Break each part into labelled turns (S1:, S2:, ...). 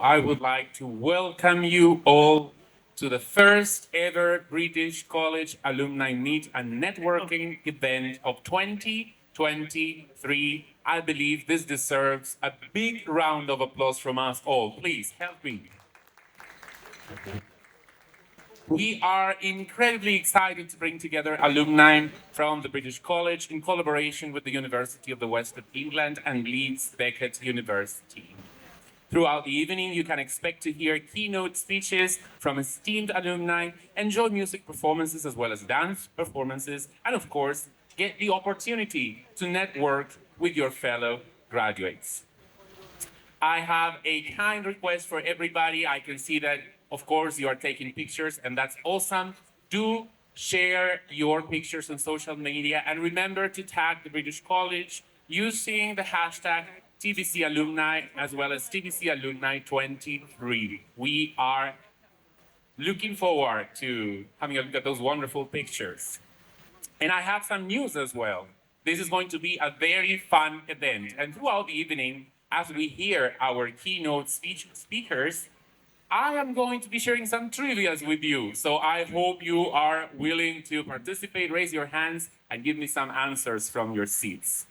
S1: I would like to welcome you all to the first ever British College Alumni Meet and Networking event of 2023. I believe this deserves a big round of applause from us all. Please help me. We are incredibly excited to bring together alumni from the British College in collaboration with the University of the West of England and Leeds Beckett University. Throughout the evening, you can expect to hear keynote speeches from esteemed alumni, enjoy music performances as well as dance performances, and of course, get the opportunity to network with your fellow graduates. I have a kind request for everybody. I can see that, of course, you are taking pictures, and that's awesome. Do share your pictures on social media, and remember to tag the British College using the hashtag TBC Alumni as well as TBC Alumni 23. We are looking forward to having a look at those wonderful pictures. And I have some news as well. This is going to be a very fun event. And throughout the evening, as we hear our keynote speakers, I am going to be sharing some trivias with you. So I hope you are willing to participate. Raise your hands and give me some answers from your seats.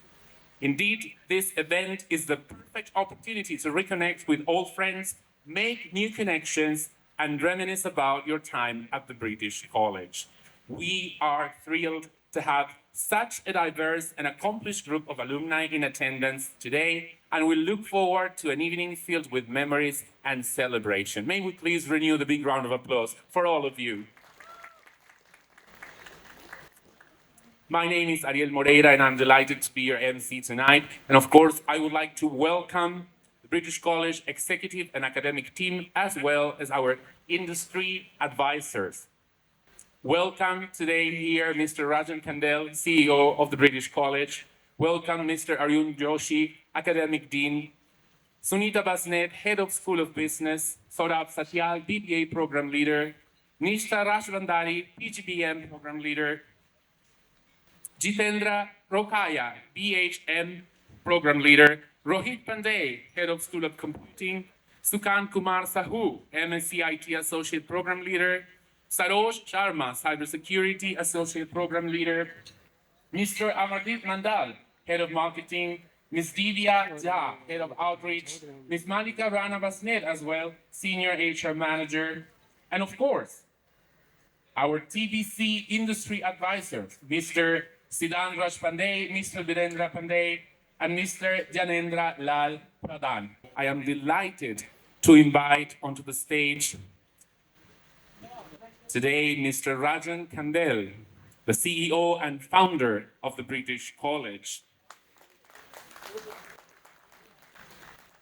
S1: Indeed, this event is the perfect opportunity to reconnect with old friends, make new connections, and reminisce about your time at the British College. We are thrilled to have such a diverse and accomplished group of alumni in attendance today, and we look forward to an evening filled with memories and celebration. May we please renew the big round of applause for all of you. My name is Ariel Moreira, and I'm delighted to be your MC tonight. And of course, I would like to welcome the British College executive and academic team, as well as our industry advisors. Welcome today here, Mr. Rajan Kandel, CEO of the British College. Welcome, Mr. Arun Joshi, Academic Dean. Sunita Basnet, Head of School of Business. Saurabh Satyal, BBA Program Leader. Nishta Rashvandari, PGBM Program Leader. Jitendra Rokaya, BHM Program Leader, Rohit Pandey, Head of School of Computing, Sukan Kumar Sahu, MSc IT Associate Program Leader, Saroj Sharma, Cybersecurity Associate Program Leader, Mr. Amardeep Mandal, Head of Marketing, Ms. Divya Jha, Head of Outreach, Ms. Malika Rana Basnet as well, Senior HR Manager, and of course, our TBC industry advisors, Mr. Siddhan Raj Pandey, Mr. Virendra Pandey, and Mr. Janendra Lal Pradhan. I am delighted to invite onto the stage today Mr. Rajan Kandel, the CEO and founder of the British College.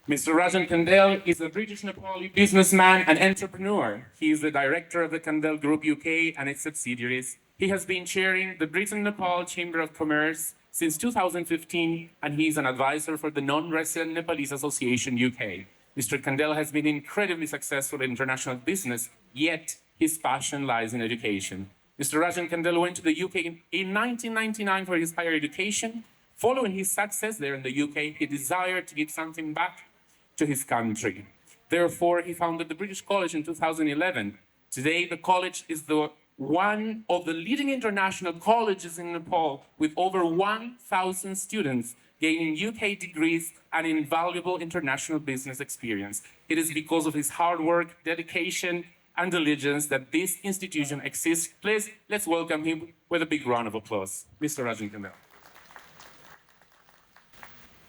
S1: Mr. Rajan Kandel is a British Nepali businessman and entrepreneur. He is the director of the Kandel Group UK and its subsidiaries. He has been chairing the Britain-Nepal Chamber of Commerce since 2015, and he is an advisor for the Non-Resident Nepalese Association UK. Mr. Kandel has been incredibly successful in international business, yet his passion lies in education. Mr. Rajan Kandel went to the UK in 1999 for his higher education. Following his success there in the UK, he desired to give something back to his country. Therefore, he founded the British College in 2011. Today, the college is one of the leading international colleges in Nepal, with over 1,000 students gaining UK degrees and invaluable international business experience. It is because of his hard work, dedication, and diligence that this institution exists. Please, let's welcome him with a big round of applause. Mr. Rajan Kandel.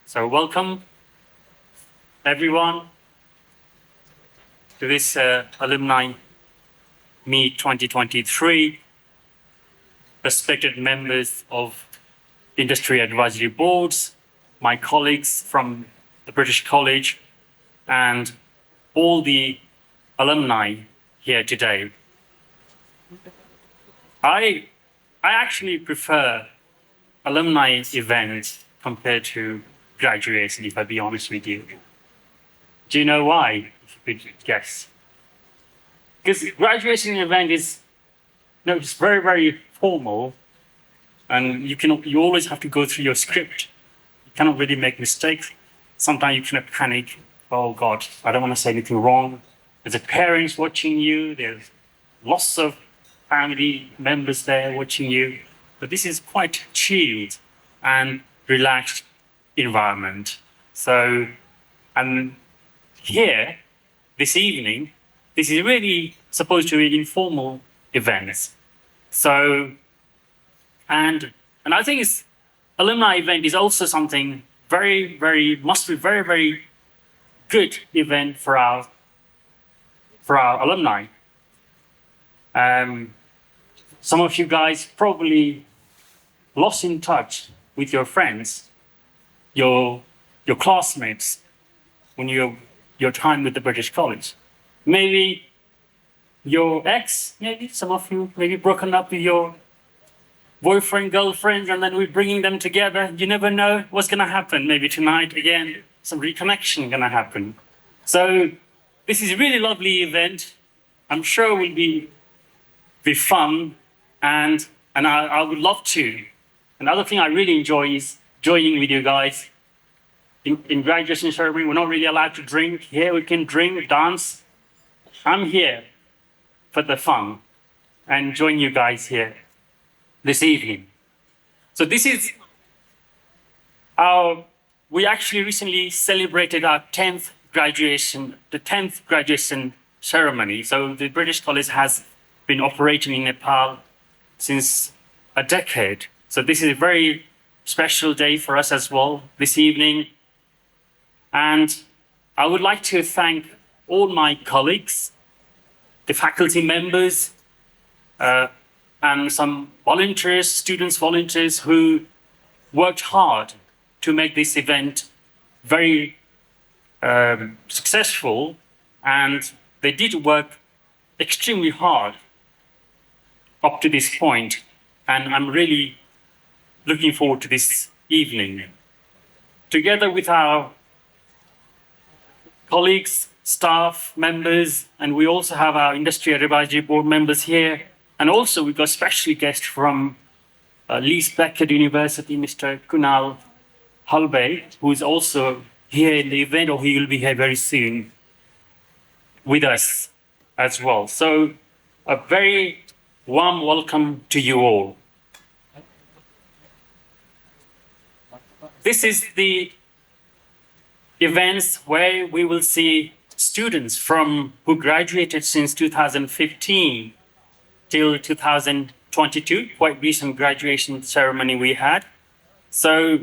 S2: So welcome, everyone, to this Alumni Meet 2023, respected members of industry advisory boards, my colleagues from the British College, and all the alumni here today. I actually prefer alumni events compared to graduation, if I be honest with you. Do you know why? If you could guess. Because graduation event is, it's very, very formal, and you always have to go through your script. You cannot really make mistakes. Sometimes you can panic. oh God, I don't want to say anything wrong. There's a parents watching you. There's lots of family members there watching you. But this is quite chilled and relaxed environment. So, and here, this evening, this is really supposed to be informal events. So, and I think it's alumni event is also something must be very good event for our alumni. Some of you guys probably lost in touch with your friends, your classmates when your time with the British College. Maybe your ex, maybe some of you maybe broken up with your boyfriend, girlfriend, and then we're bringing them together. You never know what's going to happen. Maybe tonight again, some reconnection going to happen. So this is a really lovely event. I'm sure it will be fun, and I would love to. Another thing I really enjoy is joining with you guys. In graduation ceremony, we're not really allowed to drink. Here we can drink, dance. I'm here for the fun and join you guys here this evening. So this is we actually recently celebrated our 10th graduation, the 10th graduation ceremony. So the British College has been operating in Nepal since a decade. So this is a very special day for us as well this evening. And I would like to thank all my colleagues, the faculty members, and some volunteers, students volunteers who worked hard to make this event very successful, and they did work extremely hard up to this point, and I'm really looking forward to this evening. Together with our colleagues, staff members, and we also have our Industry Advisory Board members here, and also we've got a special guest from Leeds Beckett University, Mr. Kunal Hulbe, who is also here in the event, or he will be here very soon with us as well. So a very warm welcome to you all. This is the events where we will see students who graduated since 2015 till 2022, quite recent graduation ceremony we had. So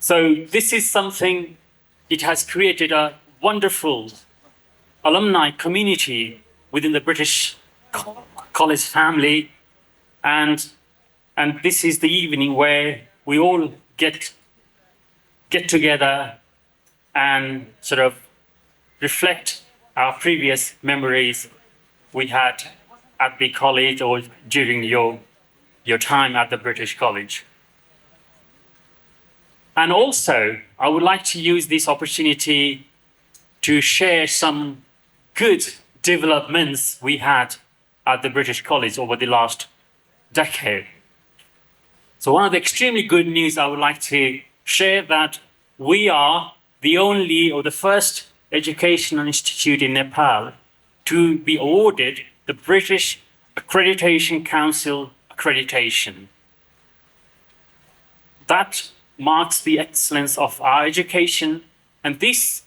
S2: this is something, it has created a wonderful alumni community within the British College family, and this is the evening where we all get together and sort of reflect our previous memories we had at the college or during your time at the British College. And also, I would like to use this opportunity to share some good developments we had at the British College over the last decade. So one of the extremely good news I would like to share that we are the only or the first educational institute in Nepal to be awarded the British Accreditation Council accreditation. That marks the excellence of our education, and this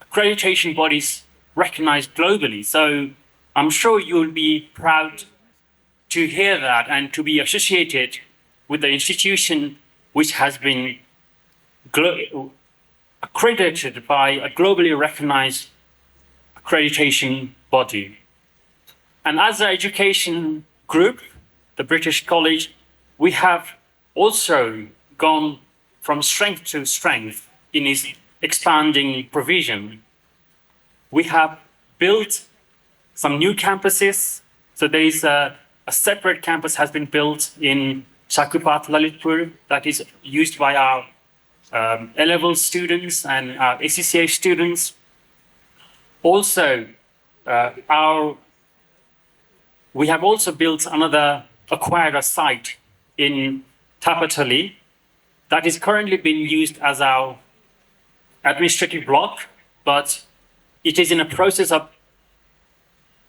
S2: accreditation body is recognized globally. So I'm sure you'll be proud to hear that and to be associated with the institution which has been accredited by a globally recognized accreditation body. And as an education group, the British College, we have also gone from strength to strength in its expanding provision. We have built some new campuses. So there is a separate campus has been built in Shakupat, Lalitpur, that is used by our A-level students and our ACCA students. Also, we have also built acquired a site in Tapatali that is currently being used as our administrative block, but it is in a process of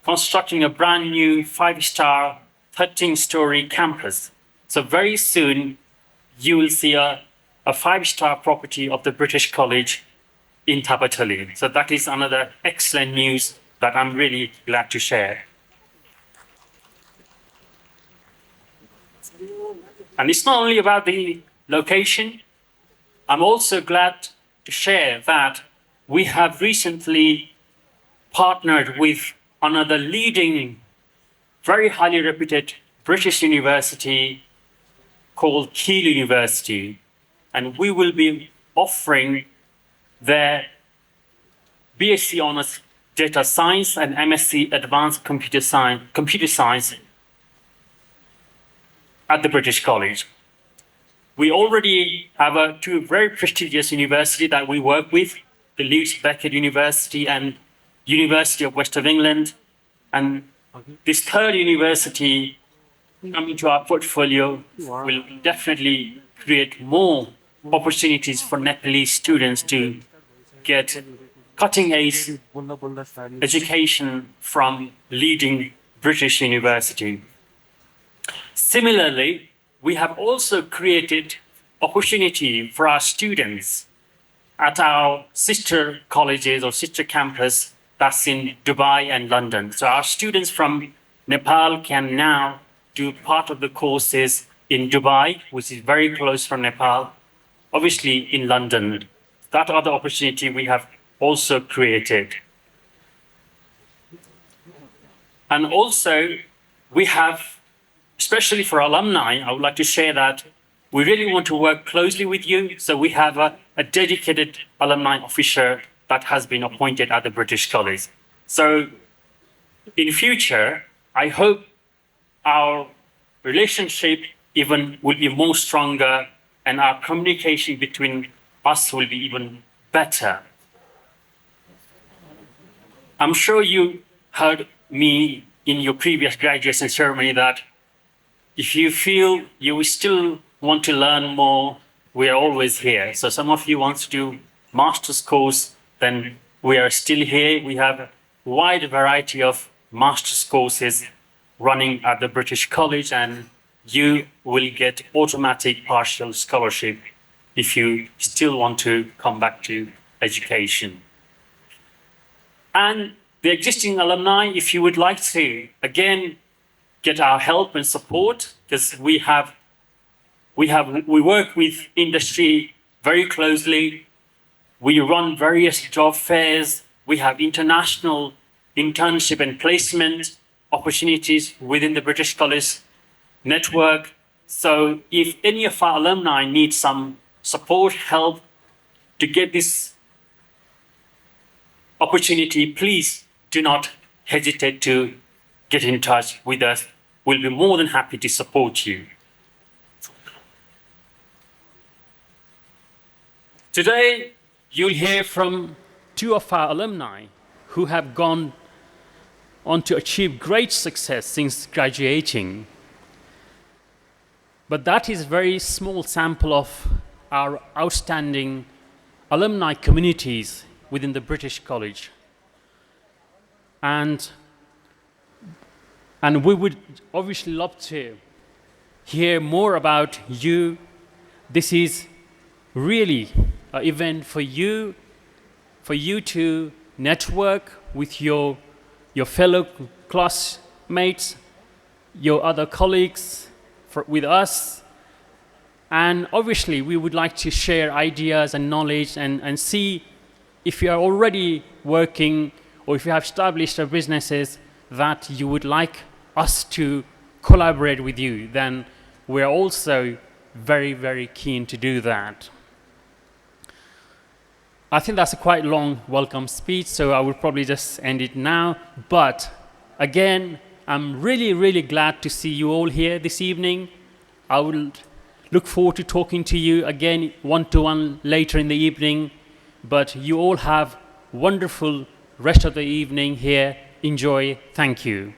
S2: constructing a brand new 5-star, 13-story campus. So very soon, you will see a 5-star property of the British College in Tabatali. So that is another excellent news that I'm really glad to share. And it's not only about the location. I'm also glad to share that we have recently partnered with another leading, very highly reputed British university called Keele University. And we will be offering their BSc Honours Data Science and MSc Advanced Computer Science at the British College. We already have two very prestigious universities that we work with, the Leeds Beckett University and University of West of England. And this third university coming to our portfolio will definitely create more opportunities for Nepalese students to get cutting-edge education from leading British university. Similarly, we have also created opportunity for our students at our sister colleges or sister campus that's in Dubai and London. So our students from Nepal can now do part of the courses in Dubai, which is very close from Nepal, obviously in London. That other opportunity we have also created. And also we have, especially for alumni, I would like to share that we really want to work closely with you. So we have a dedicated alumni officer that has been appointed at the British College. So in future, I hope our relationship even will be more stronger and our communication between us will be even better. I'm sure you heard me in your previous graduation ceremony that if you feel you still want to learn more, we are always here. So some of you want to do master's course, then we are still here. We have a wide variety of master's courses running at the British College, and you will get automatic partial scholarship if you still want to come back to education. And the existing alumni, if you would like to, again, get our help and support, because we work with industry very closely. We run various job fairs. We have international internship and placement opportunities within the British College network. So if any of our alumni need some support, help to get this opportunity, please do not hesitate to get in touch with us. We'll be more than happy to support you. Today, you'll hear from two of our alumni who have gone on to achieve great success since graduating. But that is a very small sample of our outstanding alumni communities within the British College. And we would obviously love to hear more about you. This is really an event for you to network with your fellow classmates, your other colleagues, with us. And obviously, we would like to share ideas and knowledge and see if you are already working or if you have established businesses that you would like us to collaborate with you, then we're also very, very keen to do that. I think that's a quite long welcome speech, so I will probably just end it now. But again, I'm really, really glad to see you all here this evening. I will look forward to talking to you again one-to-one later in the evening. But you all have wonderful rest of the evening here. Enjoy. Thank you.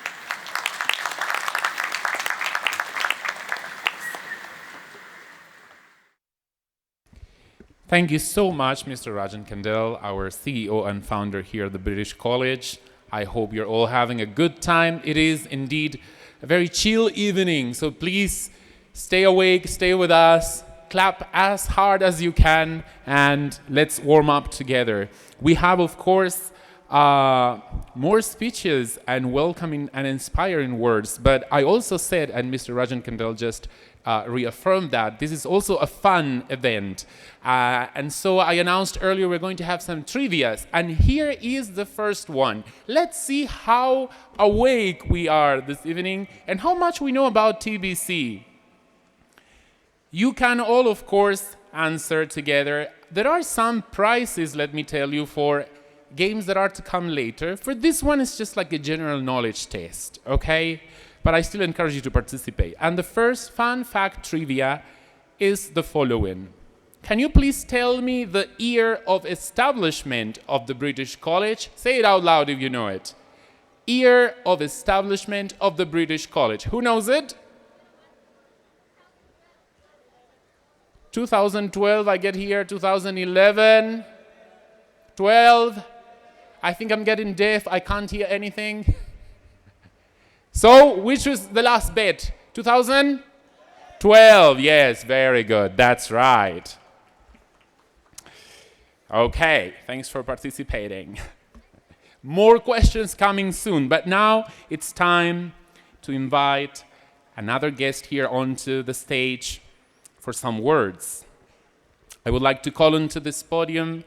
S1: Thank you so much, Mr. Rajan Kandel, our CEO and founder here at the British College. I hope you're all having a good time. It is indeed a very chill evening, so please stay awake, stay with us, clap as hard as you can, and let's warm up together. We have, of course, more speeches and welcoming and inspiring words, but I also said, and Mr. Rajan Kandel just reaffirmed that, this is also a fun event. And so I announced earlier we're going to have some trivias, and here is the first one. Let's see how awake we are this evening and how much we know about TBC. You can all, of course, answer together. There are some prizes, let me tell you, for games that are to come later. For this one, it's just like a general knowledge test, okay? But I still encourage you to participate. And the first fun fact trivia is the following. Can you please tell me the year of establishment of the British College? Say it out loud if you know it. Year of establishment of the British College. Who knows it? 2012, I get here. 2011. 12. I think I'm getting deaf. I can't hear anything. So, which was the last bet? 2012. Yes, very good. That's right. Okay, thanks for participating. More questions coming soon, but now it's time to invite another guest here onto the stage for some words. I would like to call onto this podium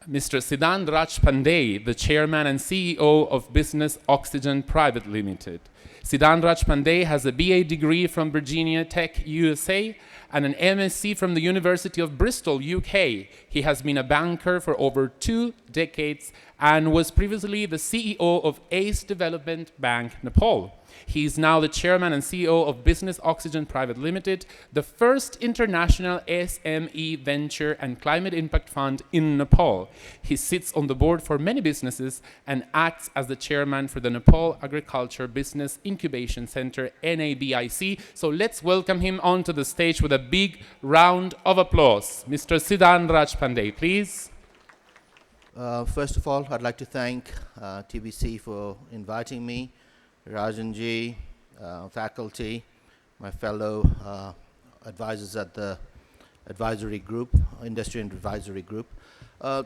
S1: Mr. Siddhant Raj Pandey, the chairman and CEO of Business Oxygen Private Limited. Siddhant Raj Pandey has a BA degree from Virginia Tech, USA, and an MSc from the University of Bristol, UK. He has been a banker for over 2 decades and was previously the CEO of ACE Development Bank, Nepal. He is now the chairman and CEO of Business Oxygen Private Limited, the first international SME venture and climate impact fund in Nepal. He sits on the board for many businesses and acts as the chairman for the Nepal Agriculture Business Incubation Center, NABIC. So let's welcome him onto the stage with a big round of applause. Mr. Siddhant Raj Pandey, please.
S3: First of all, I'd like to thank TBC for inviting me, Rajanji, faculty, my fellow advisors at the advisory group, industry and advisory group.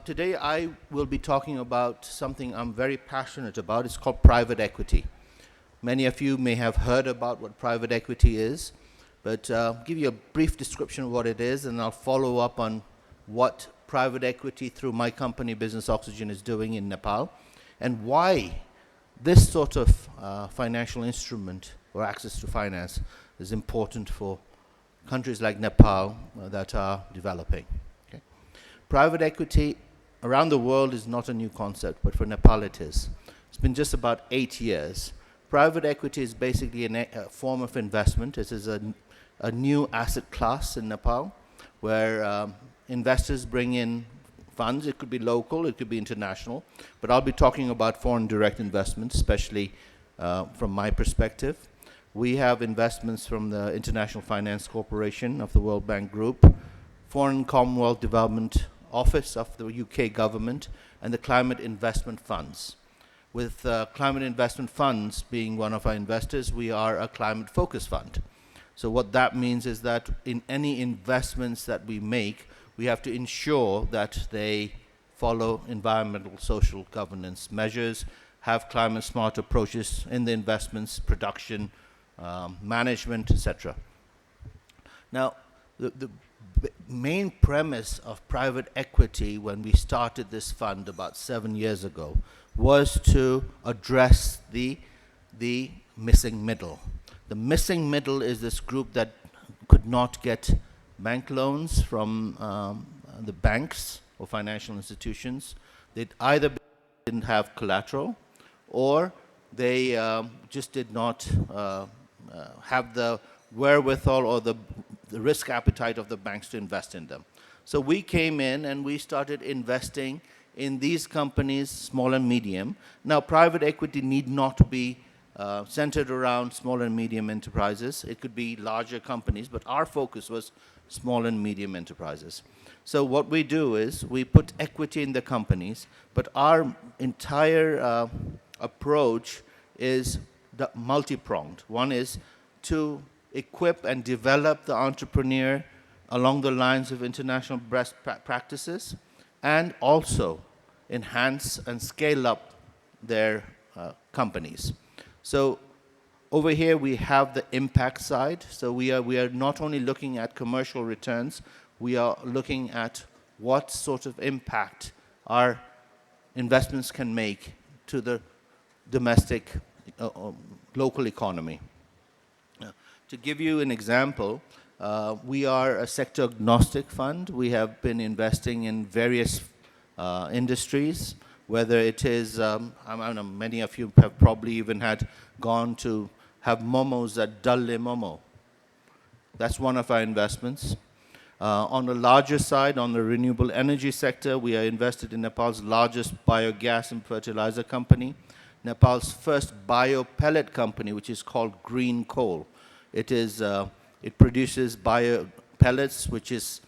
S3: Today I will be talking about something I'm very passionate about. It's called private equity. Many of you may have heard about what private equity is, but I'll give you a brief description of what it is, and I'll follow up on what private equity through my company, Business Oxygen, is doing in Nepal, and why this sort of financial instrument or access to finance is important for countries like Nepal that are developing. Okay. Private equity around the world is not a new concept, but for Nepal it is. It's been just about 8 years. Private equity is basically a form of investment. It is a new asset class in Nepal where investors bring in funds. It could be local, it could be international, but I'll be talking about foreign direct investments, especially from my perspective. We have investments from the International Finance Corporation of the World Bank Group, Foreign Commonwealth Development Office of the UK government, and the Climate Investment Funds. With Climate Investment Funds being one of our investors, we are a climate focus fund. So what that means is that in any investments that we make, we have to ensure that they follow environmental, social governance measures, have climate-smart approaches in the investments, production, management, etc. Now, the main premise of private equity when we started this fund about 7 years ago was to address the missing middle. The missing middle is this group that could not get bank loans from the banks or financial institutions. They either didn't have collateral or they just did not have the wherewithal or the risk appetite of the banks to invest in them. So we came in and we started investing in these companies, small and medium. Now, private equity need not be centered around small and medium enterprises. It could be larger companies, but our focus was small and medium enterprises. So what we do is we put equity in the companies, but our entire approach is multi-pronged. One is to equip and develop the entrepreneur along the lines of international best practices, and also enhance and scale up their companies. So over here we have the impact side. So we are not only looking at commercial returns, we are looking at what sort of impact our investments can make to the domestic local economy. To give you an example, we are a sector agnostic fund. We have been investing in various industries, whether it is, I don't know, many of you have probably even gone to have momos at Dalle Momo. That's one of our investments. On the larger side, on the renewable energy sector, we are invested in Nepal's largest biogas and fertilizer company, Nepal's first bio-pellet company, which is called Green Coal. It produces bio-pellets, which is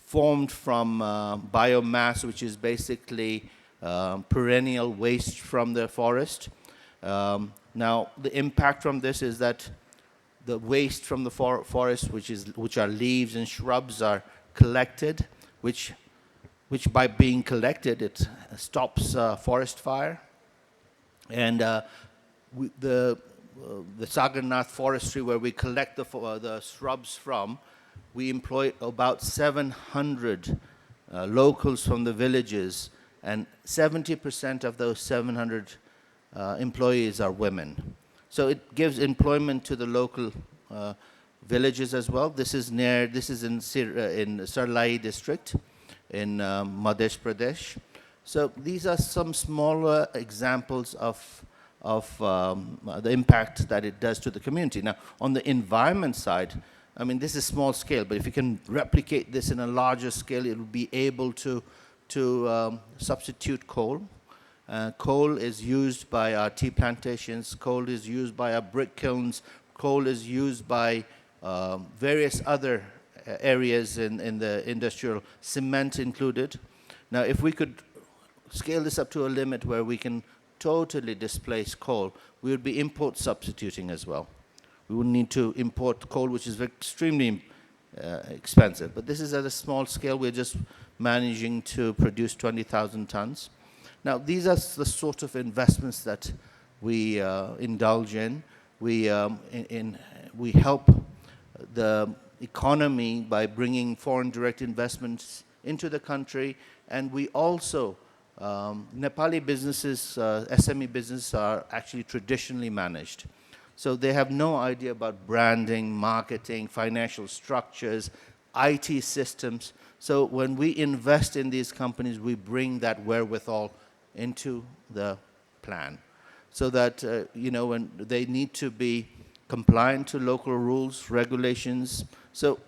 S3: formed from biomass, which is basically perennial waste from the forest. Now, the impact from this is that the waste from the forest, which are leaves and shrubs, are collected, which by being collected, it stops forest fire. And the Sagarnath forestry, where we collect the shrubs from, we employ about 700 locals from the villages, and 70% of those 700 employees are women. So it gives employment to the local villages as well. This is in Sarlai district in Madhya Pradesh. So these are some smaller examples of the impact that it does to the community. Now, on the environment side, I mean, this is small scale, but if you can replicate this in a larger scale, it will be able to substitute coal. Coal is used by our tea plantations, coal is used by our brick kilns, coal is used by various other areas in the industrial, cement included. Now, if we could scale this up to a limit where we can totally displace coal, we would be import substituting as well. We would need to import coal, which is extremely expensive. But this is at a small scale. We're just managing to produce 20,000 tons. Now, these are the sort of investments that we indulge in. We help the economy by bringing foreign direct investments into the country, and we also, Nepali businesses, SME businesses are actually traditionally managed. So they have no idea about branding, marketing, financial structures, IT systems. So when we invest in these companies, we bring that wherewithal into the plan, so that when they need to be compliant to local rules, regulations. So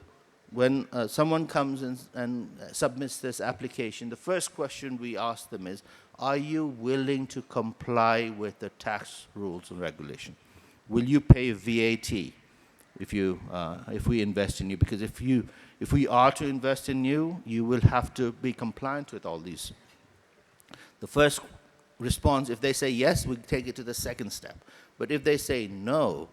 S3: when someone comes and submits this application, the first question we ask them is, are you willing to comply with the tax rules and regulation? Will you pay VAT if we invest in you? Because if we are to invest in you, you will have to be compliant with all these. The first response, if they say yes, we take it to the second step. But if they say no,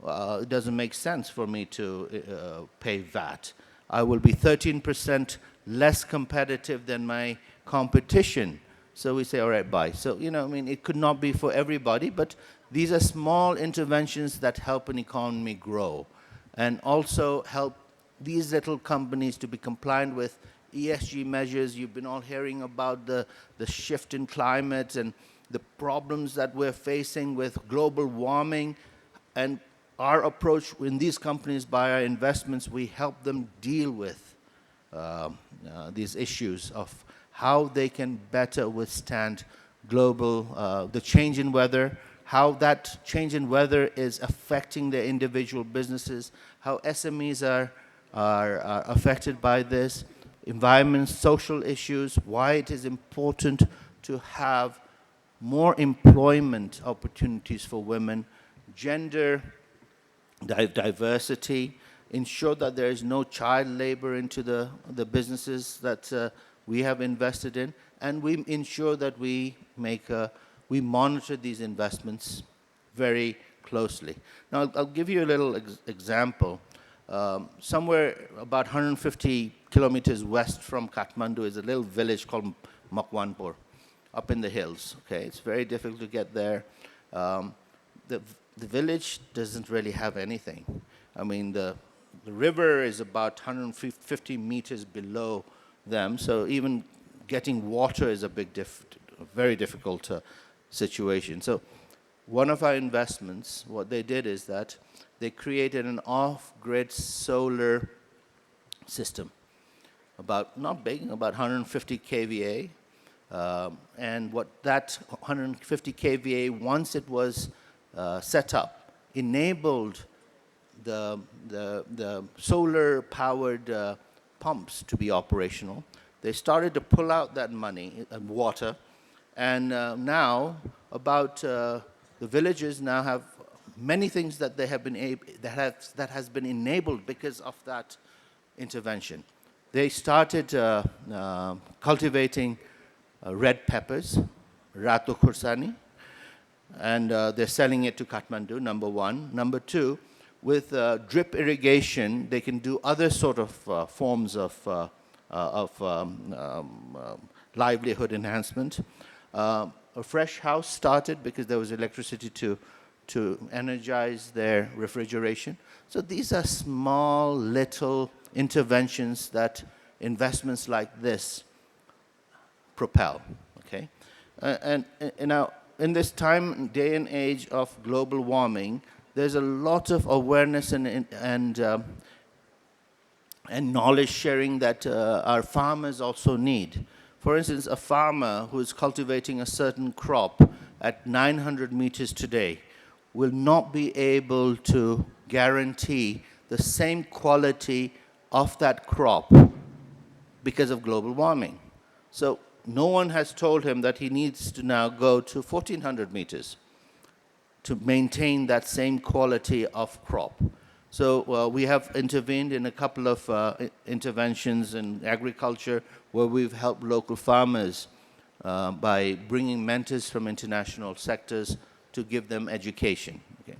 S3: it doesn't make sense for me to pay VAT. I will be 13% less competitive than my competition. So we say, all right, bye. So, it could not be for everybody, but these are small interventions that help an economy grow and also help these little companies to be compliant with ESG measures. You've been all hearing about the shift in climate and the problems that we're facing with global warming. And our approach in these companies, by our investments, we help them deal with these issues of how they can better withstand global, the change in weather, how that change in weather is affecting their individual businesses, how SMEs are affected by this, environment, social issues, why it is important to have more employment opportunities for women, gender diversity, ensure that there is no child labor into the businesses that we have invested in, and we ensure that we monitor these investments very closely. Now, I'll give you a little example. Somewhere about 150 kilometers west from Kathmandu is a little village called Makwanpur, up in the hills. Okay, it's very difficult to get there. The village doesn't really have anything. I mean, the river is about 150 meters below them, so even getting water is a very difficult situation. So one of our investments, what they did is that they created an off-grid solar system, not big, about 150 kVA. And what that 150 kVA, once it was set up, enabled the solar-powered pumps to be operational. They started to pull out that money and water, and now the villages now have many things that they have been that has been enabled because of that intervention. They started cultivating red peppers, Ratu Kursani, and they're selling it to Kathmandu, number one. Number two, with drip irrigation, they can do other sort of forms of livelihood enhancement. A fresh house started because there was electricity to energize their refrigeration. So these are small, little interventions that investments like this propel. Okay, and now in this time, day and age of global warming, there's a lot of awareness and knowledge sharing that our farmers also need. For instance, a farmer who is cultivating a certain crop at 900 meters today will not be able to guarantee the same quality of that crop because of global warming. So no one has told him that he needs to now go to 1400 meters to maintain that same quality of crop. So we have intervened in a couple of interventions in agriculture where we've helped local farmers by bringing mentors from international sectors to give them education. Okay.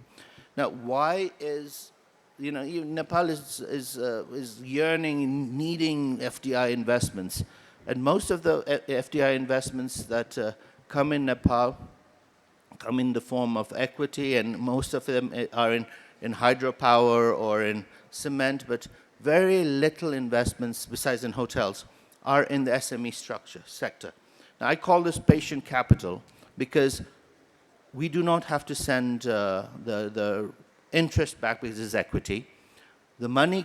S3: Now, why is, Nepal is yearning, needing FDI investments, and most of the FDI investments that come in Nepal come in the form of equity, and most of them are in hydropower or in cement, but very little investments, besides in hotels, are in the SME sector. Now, I call this patient capital because we do not have to send the interest back because it's equity. The money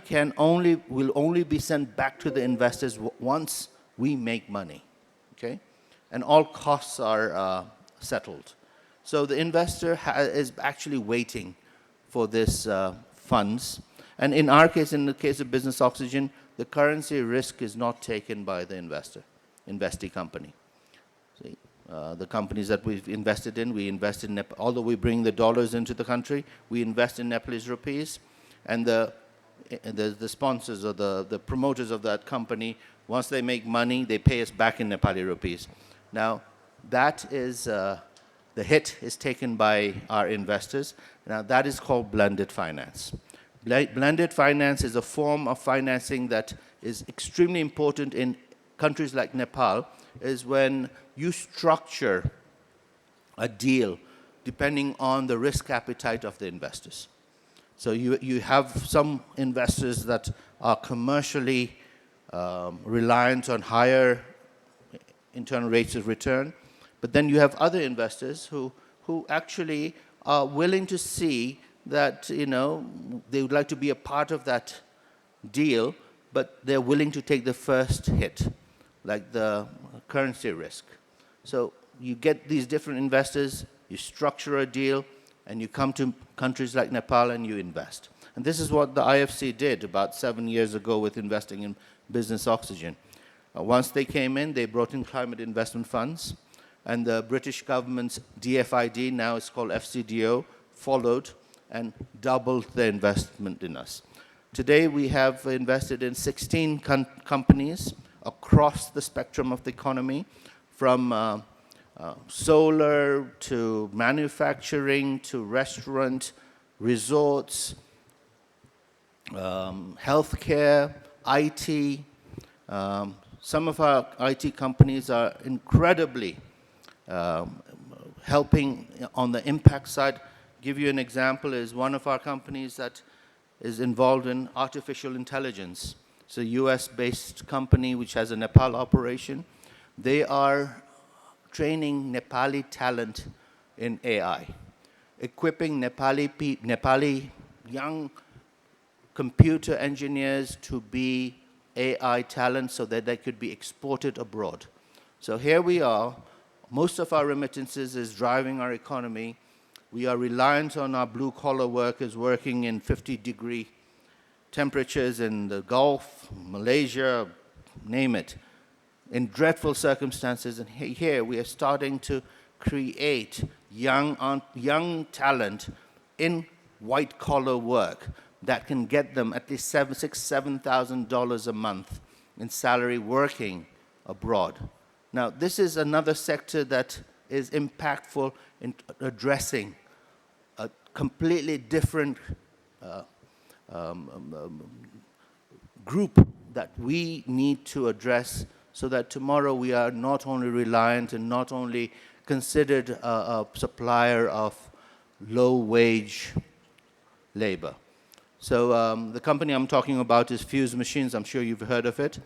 S3: will only be sent back to the investors once we make money, okay? And all costs are settled. So the investor is actually waiting for this funds. And in our case, in the case of Business Oxygen, the currency risk is not taken by the investee company. See, the companies that we've invested in, we invest in Nepal. Although we bring the dollars into the country, we invest in Nepalese rupees. And the sponsors or the promoters of that company, once they make money, they pay us back in Nepali rupees. Now, that is, the hit is taken by our investors. Now, that is called blended finance. Blended finance is a form of financing that is extremely important in countries like Nepal, is when you structure a deal depending on the risk appetite of the investors. So you have some investors that are commercially reliant on higher internal rates of return, but then you have other investors who actually are willing to see that, they would like to be a part of that deal, but they're willing to take the first hit, like the currency risk. So you get these different investors, you structure a deal, and you come to countries like Nepal and you invest. And this is what the IFC did about 7 years ago with investing in Business Oxygen. Once they came in, they brought in climate investment funds. and the British government's DFID, now it's called FCDO, followed and doubled their investment in us. Today, we have invested in 16 companies across the spectrum of the economy, from solar to manufacturing to restaurant, resorts, healthcare, IT. Some of our IT companies are incredibly helping on the impact side. Give you an example is one of our companies that is involved in artificial intelligence. It's a US-based company which has a Nepal operation. They are training Nepali talent in AI, equipping Nepali young computer engineers to be AI talent so that they could be exported abroad. So here we are. Most of our remittances is driving our economy. We are reliant on our blue-collar workers working in 50-degree temperatures in the Gulf, Malaysia, name it, in dreadful circumstances. And here we are starting to create young talent in white-collar work that can get them at least $7,000 a month in salary working abroad. Now, this is another sector that is impactful in addressing a completely different group that we need to address so that tomorrow we are not only reliant and not only considered a supplier of low-wage labor. So the company I'm talking about is Fuse Machines. I'm sure you've heard of it.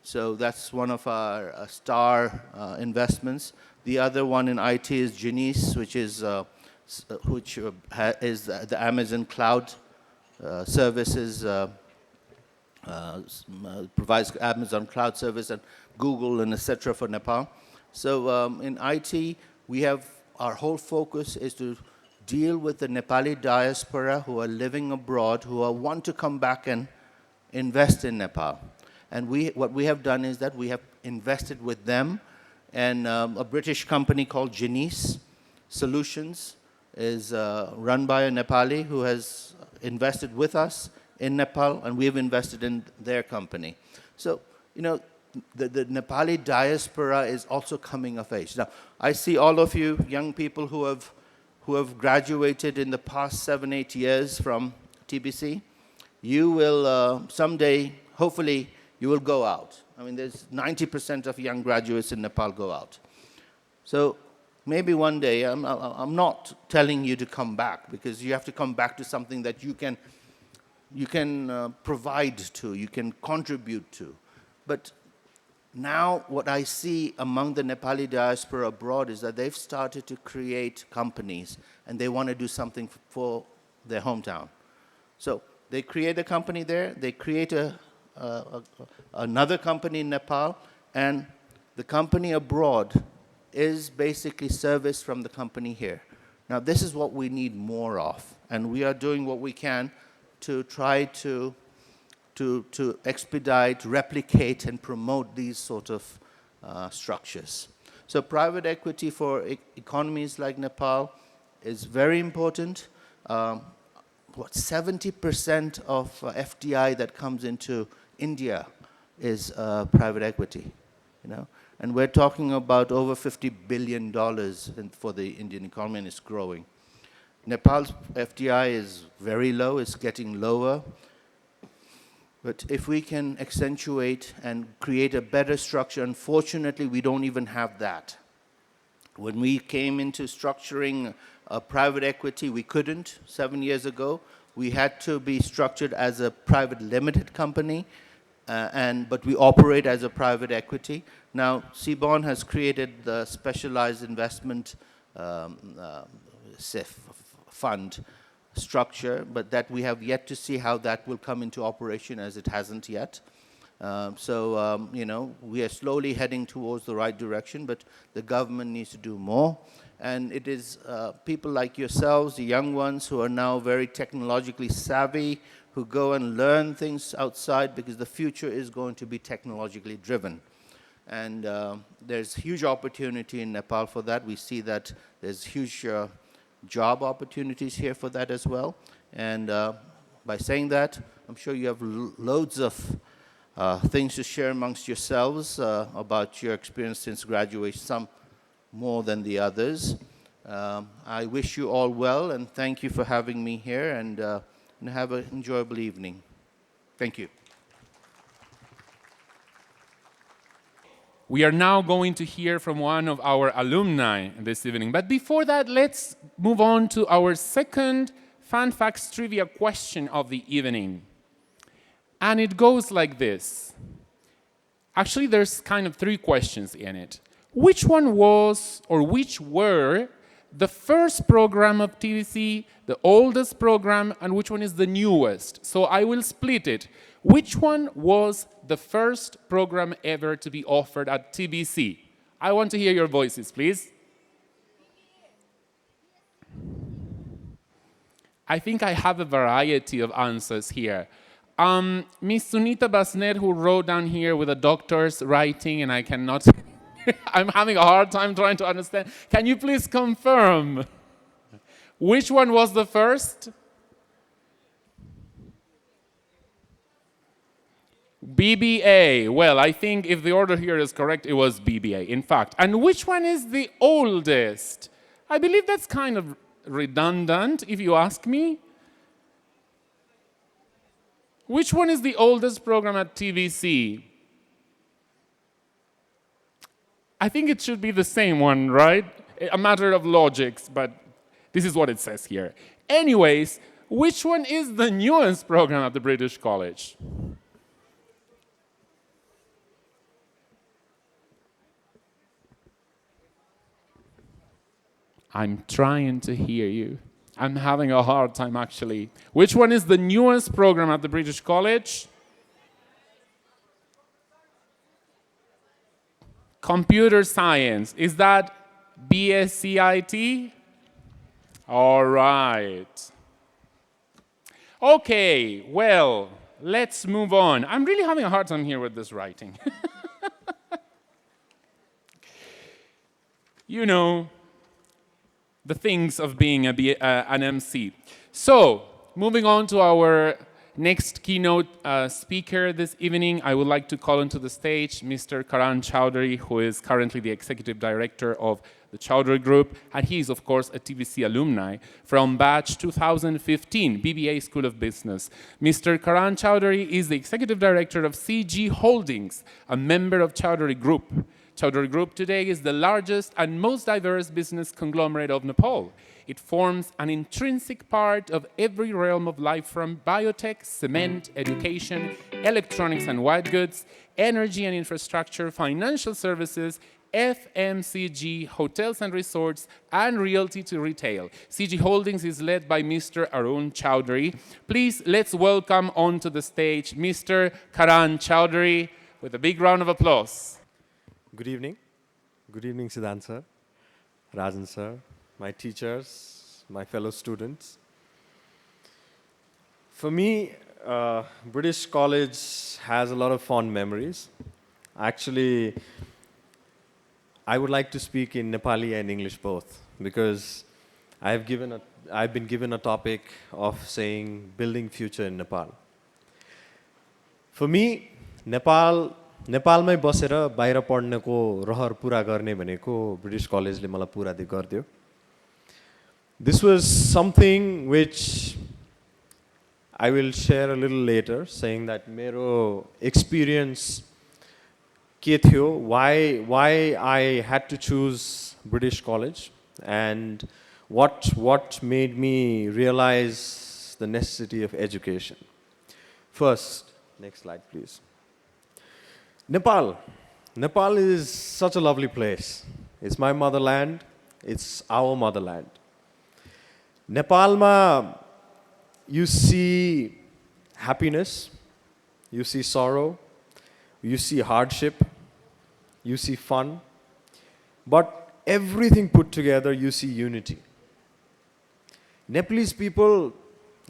S3: So that's one of our star investments. The other one in IT is Genies, which is the Amazon Cloud services, provides Amazon Cloud service and Google and etc. for Nepal. So in IT, we have our whole focus is to deal with the Nepali diaspora who are living abroad, who want to come back and invest in Nepal. And what we have done is that we have invested with them, and a British company called Genies Solutions is run by a Nepali who has invested with us in Nepal, and we have invested in their company. So, you know, the Nepali diaspora is also coming of age. Now, I see all of you young people who have graduated in the past 7-8 years from TBC. You will someday, hopefully, you will go out. I mean, there's 90% of young graduates in Nepal go out. So maybe one day, I'm not telling you to come back, because you have to come back to something that you can provide to, you can contribute to. But now what I see among the Nepali diaspora abroad is that they've started to create companies, and they want to do something for their hometown. So they create a company there, they create another company in Nepal, and the company abroad is basically service from the company here. Now, this is what we need more of, and we are doing what we can to try to expedite, replicate, and promote these sort of structures. So private equity for economies like Nepal is very important. 70% of FDI that comes into India is private equity, you know, and we're talking about over $50 billion for the Indian economy, and it's growing. Nepal's FDI is very low, it's getting lower. But if we can accentuate and create a better structure, unfortunately, we don't even have that. When we came into structuring private equity, we couldn't 7 years ago. We had to be structured as a private limited company, but we operate as a private equity. Now, Seaborn has created the specialized investment SIF fund structure, but that we have yet to see how that will come into operation, as it hasn't yet. You know, we are slowly heading towards the right direction, but the government needs to do more. And it is people like yourselves, the young ones who are now very technologically savvy, who go and learn things outside, because the future is going to be technologically driven. And there's huge opportunity in Nepal for that. We see that there's huge job opportunities here for that as well. And by saying that, I'm sure you have loads of things to share amongst yourselves about your experience since graduation, some more than the others. I wish you all well, and thank you for having me here, and have an enjoyable evening. Thank you.
S1: We are now going to hear from one of our alumni this evening. But before that, let's move on to our second Fun Facts Trivia question of the evening. And it goes like this. Actually, there's kind of three questions in it. Which one was, or which were, the first program of TBC, the oldest program, and which one is the newest? So I will split it. Which one was the first program ever to be offered at TBC? I want to hear your voices, please. I think I have a variety of answers here. Miss Sunita Basnet, who wrote down here with a doctor's writing, and I cannot... I'm having a hard time trying to understand. Can you please confirm? Which one was the first? BBA. Well, I think if the order here is correct, it was BBA, in fact. And which one is the oldest? I believe that's kind of redundant, if you ask me. Which one is the oldest program at TBC? I think it should be the same one, right? A matter of logics, but this is what it says here. Anyways, which one is the newest program at the British College? I'm trying to hear you. I'm having a hard time, actually. Which one is the newest program at the British College? Computer science. Is that BSCIT? All right. Okay, well, let's move on. I'm really having a hard time here with this writing. You know, the things of being an MC. So, moving on to our next keynote speaker this evening, I would like to call onto the stage Mr. Karan Chowdhury, who is currently the Executive Director of the Chowdhury Group, and he is, of course, a TBC alumni from batch 2015, BBA School of Business. Mr. Karan Chowdhury is the Executive Director of CG Holdings, a member of Chowdhury Group. Chowdhury Group today is the largest and most diverse business conglomerate of Nepal. It forms an intrinsic part of every realm of life, from biotech, cement, education, electronics and white goods, energy and infrastructure, financial services, FMCG, hotels and resorts, and realty to retail. CG Holdings is led by Mr. Arun Chowdhury. Please, let's welcome onto the stage Mr. Karan Chowdhury with a big round of applause.
S4: Good evening. Good evening, Siddhant sir, Rajan sir, my teachers, my fellow students. For me, British College has a lot of fond memories. Actually, I would like to speak in Nepali and English both, because I've been given a topic of saying building future in Nepal. For me, नेपालमै बसेर बाहिर पढ्नको रहर पुरा गर्ने भनेको British कलेजले मलाई पुरा गर्दियो. This was something which I will share a little later, saying that मेरो experience के थियो, why I had to choose British College, and what made me realize the necessity of education. First, next slide please. Nepal is such a lovely place. It's my motherland. It's our motherland. Nepalma, you see happiness, you see sorrow, you see hardship, you see fun, but everything put together, you see unity. Nepalese people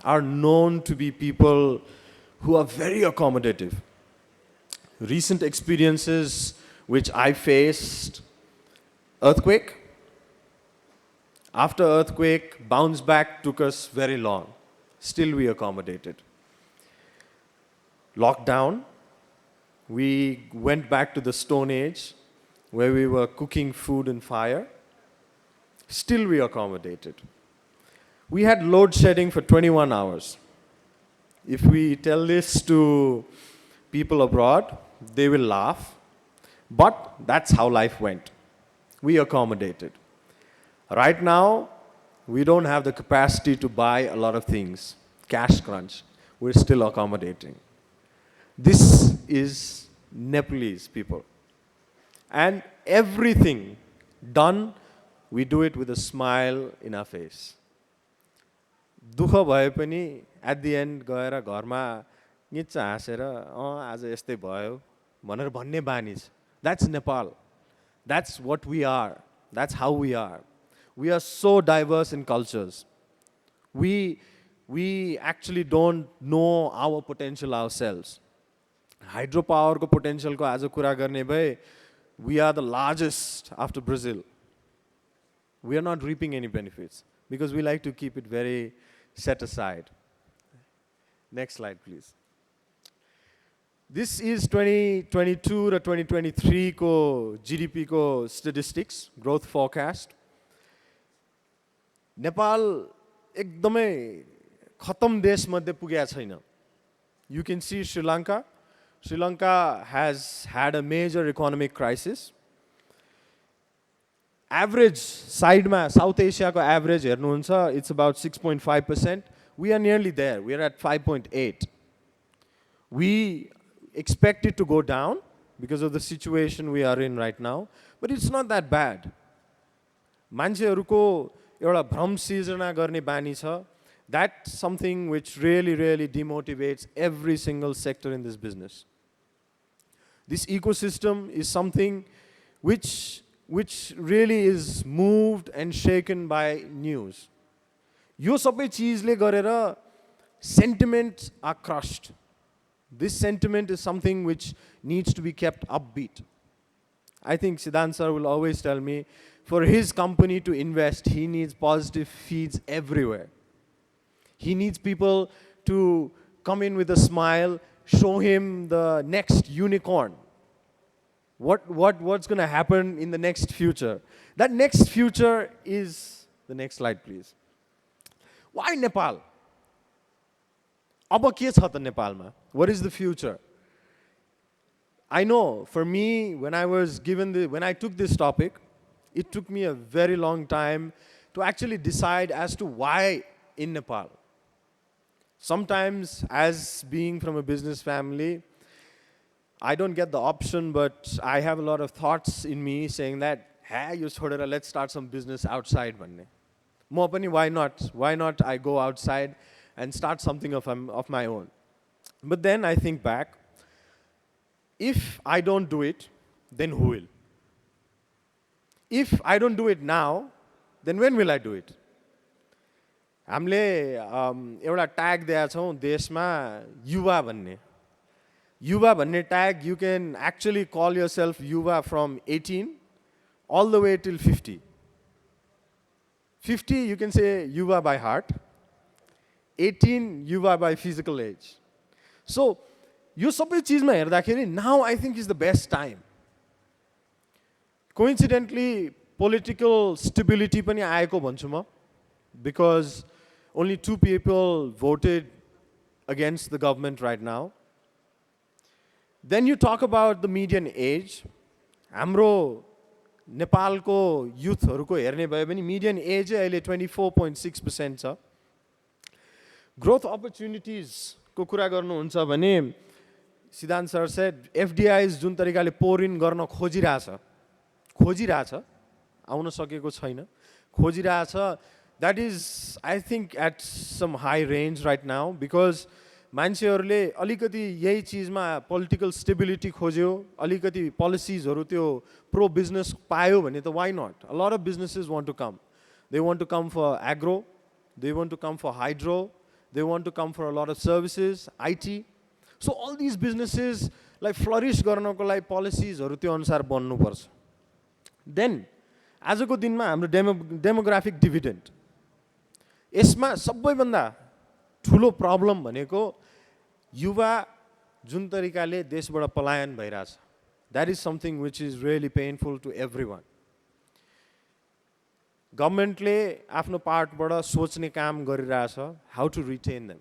S4: are known to be people who are very accommodative. Recent experiences which I faced earthquake. After earthquake, bounce back took us very long. Still we accommodated. Lockdown, we went back to the Stone Age where we were cooking food in fire. Still we accommodated. We had load shedding for 21 hours. If we tell this to people abroad, they will laugh. But that's how life went. We accommodated. Right now, we don't have the capacity to buy a lot of things. Cash crunch. We're still accommodating. This is Nepalese people. And everything done, we do it with a smile in our face. दुःख भए पनि at the end गएर घरमा निच्च हाँसेर आज यस्तै भयो भनेर भन्ने बानी छ. That's Nepal. That's what we are. That's how we are. We are so diverse in cultures. We actually don't know our potential ourselves. Hydropower ko potential ko as a कुरा गर्ने भए, we are the largest after Brazil. We are not reaping any benefits because we like to keep it very set aside. Next slide, please. This is 2022 to 2023 ko GDP ko statistics, growth forecast. Nepal एकदमै खतम देश मध्ये पुगेको छैन. You can see Sri Lanka. Sri Lanka has had a major economic crisis. Average side ma South Asia ko average हेर्नुहुन्छ, it's about 6.5%. We are nearly there. We are at 5.8. We expect it to go down because of the situation we are in right now, but it's not that bad. मान्छेहरुको एउटा भ्रम सिर्जना गर्ने बानी छ. That's something which really demotivates every single sector in this business. This ecosystem is something which really is moved and shaken by news. यो सबै चीजले गरेर sentiments are crushed. This sentiment is something which needs to be kept upbeat. I think Siddhant sir will always tell me, for his company to invest, he needs positive feeds everywhere. He needs people to come in with a smile, show him the next unicorn. What's going to happen in the next future? That next future is, the next slide please. Why Nepal? अब के छ त नेपालमा? What is the future? I know for me, when I took this topic, it took me a very long time to actually decide as to why in Nepal. Sometimes, as being from a business family, I don't get the option, but I have a lot of thoughts in me saying that, hey, let's start some business outside. Mo pani, why not? Why not I go outside and start something of my own? But then I think back, if I don't do it, then who will? If I don't do it now, then when will I do it? हामीले एउटा tag दिएका छौँ देशमा युवा भन्ने. युवा भन्ने tag, you can actually call yourself युवा from 18 all the way till 50. 50 you can say युवा by heart. 18 युवा by physical age. So यो सबै चीजमा हेर्दाखेरि now I think is the best time. Coincidentally, political stability पनि आएको भन्छु म, because only 2 people voted against the government right now. Then you talk about the median age. हाम्रो नेपालको युथहरुको हेर्ने भए पनि median age अहिले 24.6% छ. Growth opportunities को कुरा गर्नुहुन्छ भने Siddhant sir said FDIs जुन तरिकाले pour in गर्न खोजिरहेछ, आउन सकेको छैन, खोजिरहेछ. That is, I think, at some high range right now, because मान्छेहरूले अलिकति यही चीजमा political stability खोज्यो, अलिकति policies-हरु त्यो pro business पायो भने त why not? A lot of businesses want to come. They want to come for agro, they want to come for hydro, they want to come for a lot of services, IT. So all these बिजनेसेसलाई flourish गर्नको लागि पोलिसिजहरू त्यो अनुसार बन्नुपर्छ. Then आजको दिनमा हाम्रो demographic dividend, यसमा सबैभन्दा ठुलो प्रब्लम भनेको युवा जुन तरिकाले देशबाट पलायन भइरहेछ. That is something which is really painful to everyone. गभर्मेन्टले आफ्नो पार्टबाट सोच्ने काम गरिरहेछ how to retain them.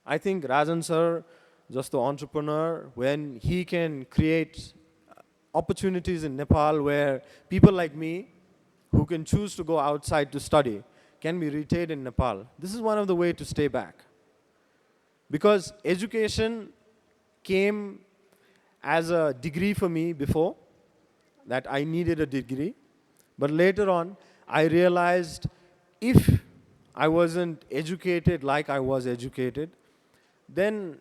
S4: I think Rajan sir जस्तो entrepreneur, when he can create opportunities in Nepal where people like me who can choose to go outside to study can be retained in Nepal, this is one of the way to stay back. Because education came as a degree for me before, that I needed a degree. But later on, I realized if I wasn't educated like I was educated, then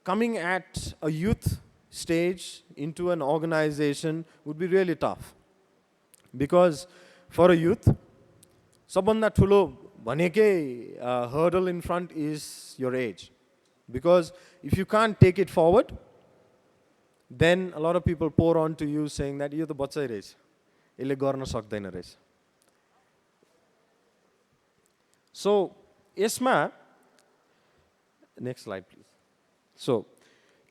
S4: coming at a youth stage into an organization would be really tough. Because for a youth, सबभन्दा ठुलो भनेकै hurdle in front is your age. Because if you can't take it forward, then a lot of people pour on to you saying that यो त बच्चै रहेछ, यसले गर्न सक्दैन रहेछ. So यसमा, next slide please. So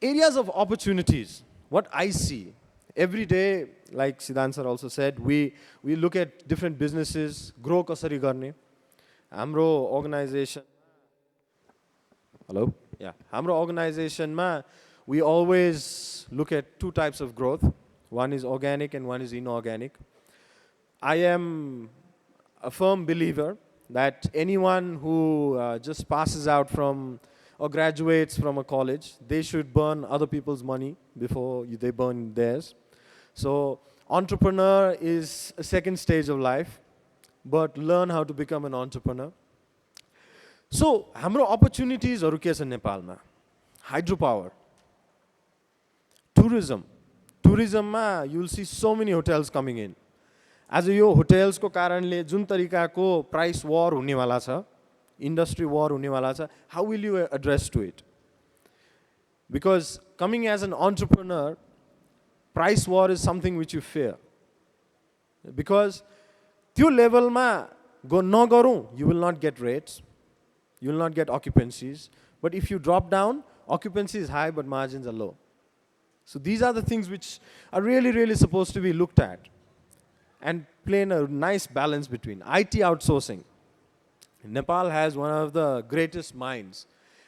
S4: areas of opportunities, what I see every day, like Siddhant sir also said, we look at different businesses, grow कसरी गर्ने. हाम्रो organization, hello? Yeah, हाम्रो organizationमा we always look at two types of growth. One is organic and one is inorganic. I am a firm believer that anyone who just passes out from or graduates from a college, they should burn other people's money before they burn theirs. So entrepreneur is a second stage of life, but learn how to become an entrepreneur. So हाम्रो opportunities-हरु के छ नेपालमा? Hydropower, tourism. Tourismमा you'll see so many hotels coming in. आज यो होटल्सको कारणले जुन तरिकाको price वार हुनेवाला छ, industry war हुनेवाला छ, how will you address to it? Because coming as an entrepreneur, price war is something which you fear. Because त्यो लेभलमा नगरौँ, you will not get rates, you will not get occupancies. But if you drop down, occupancy is high but margins are low. So these are the things which are really, really supposed to be looked at and playing a nice balance between. IT outsourcing. Nepal has one of the greatest minds.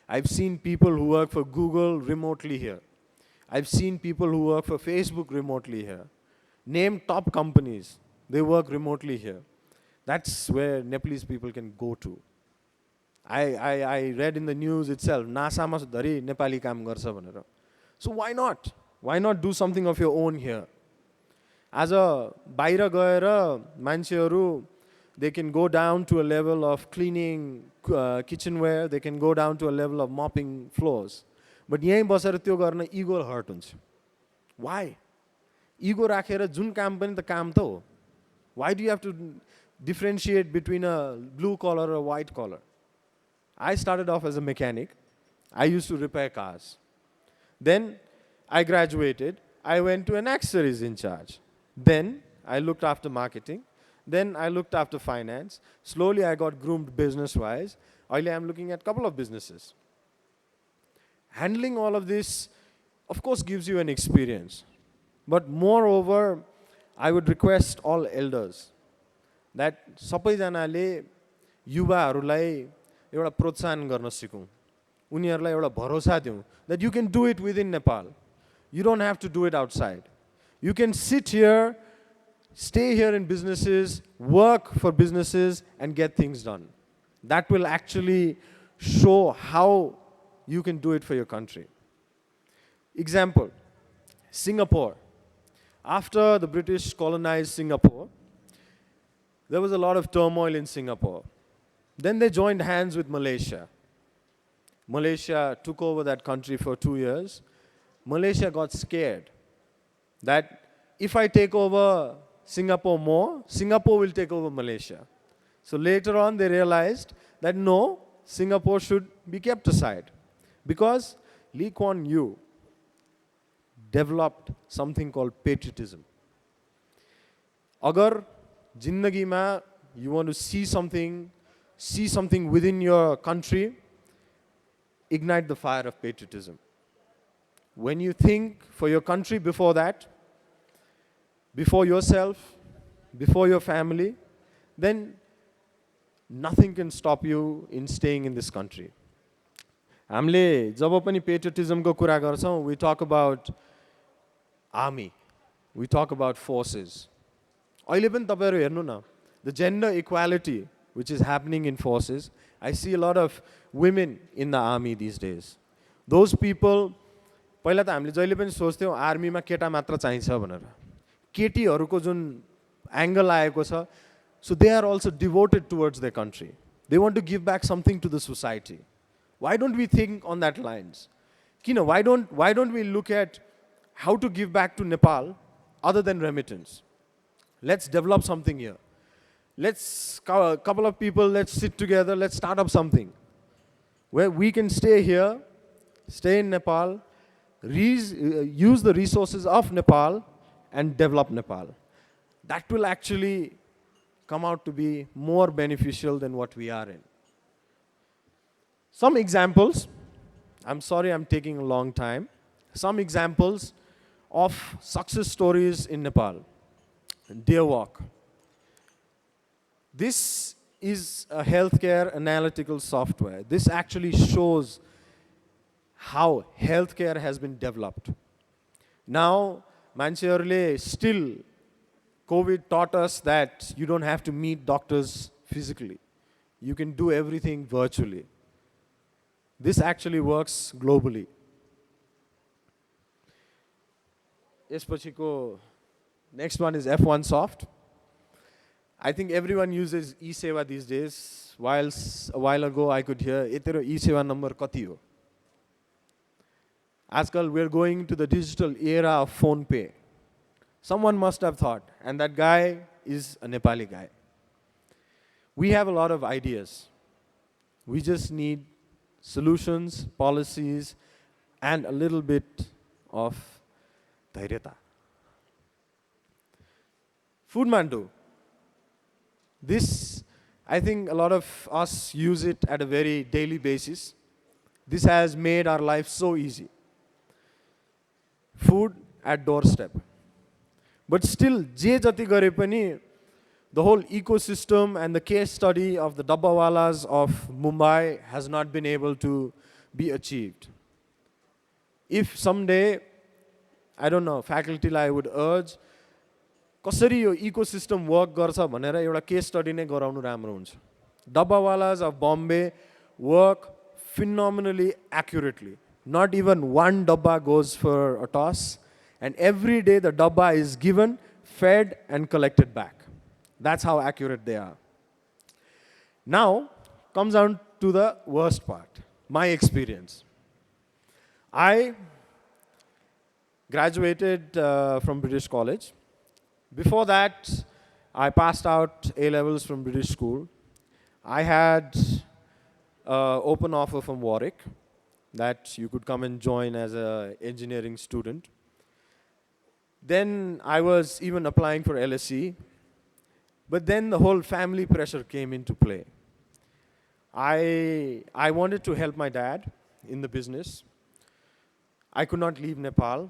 S4: I've seen people who work for Google remotely here. I've seen people who work for Facebook remotely here. Name top companies, they work remotely here. That's where Nepalese people can go to. I read in the news itself, NASA ma dhari Nepali काम गर्छ भनेर. So why not? Why not do something of your own here? As a बाहिर गएर मान्छेहरू, they can go down to a level of cleaning kitchenware, they can go down to a level of mopping floors. But यहीँ बसेर त्यो गर्न ego hurt हुन्छ. Why? Ego राखेर जुन काम पनि त काम त हो. Why do you have to differentiate between a blue collar or a white collar? I started off as a mechanic. I used to repair cars. Then I graduated. I went to an accessories in charge. Then I looked after marketing. Then I looked after finance. Slowly I got groomed business-wise. Early I'm looking at a couple of businesses. Handling all of this, of course, gives you an experience. But moreover, I would request all elders that सबैजनाले युवाहरूलाई एउटा प्रोत्साहन गर्न सिकौँ. उनीहरूलाई एउटा भरोसा दिउँ that you can do it within Nepal. You don't have to do it outside. You can sit here, stay here in businesses, work for businesses and get things done. That will actually show how you can do it for your country. Example, Singapore. After the British colonized Singapore, there was a lot of turmoil in Singapore. Then they joined hands with Malaysia. Malaysia took over that country for 2 years. Malaysia got scared that if I take over Singapore more, Singapore will take over Malaysia. So later on they realized that no, Singapore should be kept aside. Because Lee Kuan Yew developed something called patriotism. Agar jindagi ma you want to see something within your country, ignite the fire of patriotism. When you think for your country before that, before yourself, before your family, then nothing can stop you in staying in this country. हामीले जब पनि पेट्रियटिजमको कुरा गर्छौँ, we talk about army, we talk about forces. अहिले पनि तपाईहरु हेर्नु न, the gender equality which is happening in forces, I see a lot of women in the army these days. Those people, पहिला त हामीले जहिले पनि सोच्थ्यौँ आर्मीमा केटा मात्र चाहिन्छ भनेर, केटीहरुको जुन एंगल आएको छ, so they are also devoted towards their country. They want to give back something to the society. Why don't we think on that lines? Kina, why don't we look at how to give back to Nepal other than remittance? Let's develop something here. Let's, a couple of people, let's sit together, let's start up something where we can stay here, stay in Nepal, use the resources of Nepal and develop Nepal. That will actually come out to be more beneficial than what we are in. Some examples, I'm sorry I'm taking a long time, some examples of success stories in Nepal. Dear Walk. This is a healthcare analytical software. This actually shows how healthcare has been developed. Now, मान्छेहरुले still, COVID taught us that you don't have to meet doctors physically. You can do everything virtually. This actually works globally. यसपछिको next one is F1 Soft. I think everyone uses e-seva these days. A while ago I could hear, "ए तेरो e-seva number कति हो?" आजकल we're going to the digital era of phone pay. Someone must have thought, and that guy is a Nepali guy. We have a lot of ideas. We just need solutions, policies, and a little bit of dhairyata. Food Mandu. This, I think a lot of us use it at a very daily basis. This has made our life so easy. Food at doorstep. But still, je jati gare pani, the whole ecosystem and the case study of the Dabbawalas of Mumbai has not been able to be achieved. If someday, I don't know, faculty I would urge, कसरी यो ecosystem work गर्छ भनेर एउटा case study नै गराउनु राम्रो हुन्छ. Dabbawalas of Bombay work phenomenally accurately. Not even one dabba goes for a toss, and every day the dabba is given, fed, and collected back. That's how accurate they are. Now, comes down to the worst part, my experience. I graduated from British College. Before that, I passed out A-levels from British School. I had an open offer from Warwick that you could come and join as an engineering student. Then I was even applying for LSE. But then the whole family pressure came into play. I wanted to help my dad in the business. I could not leave Nepal.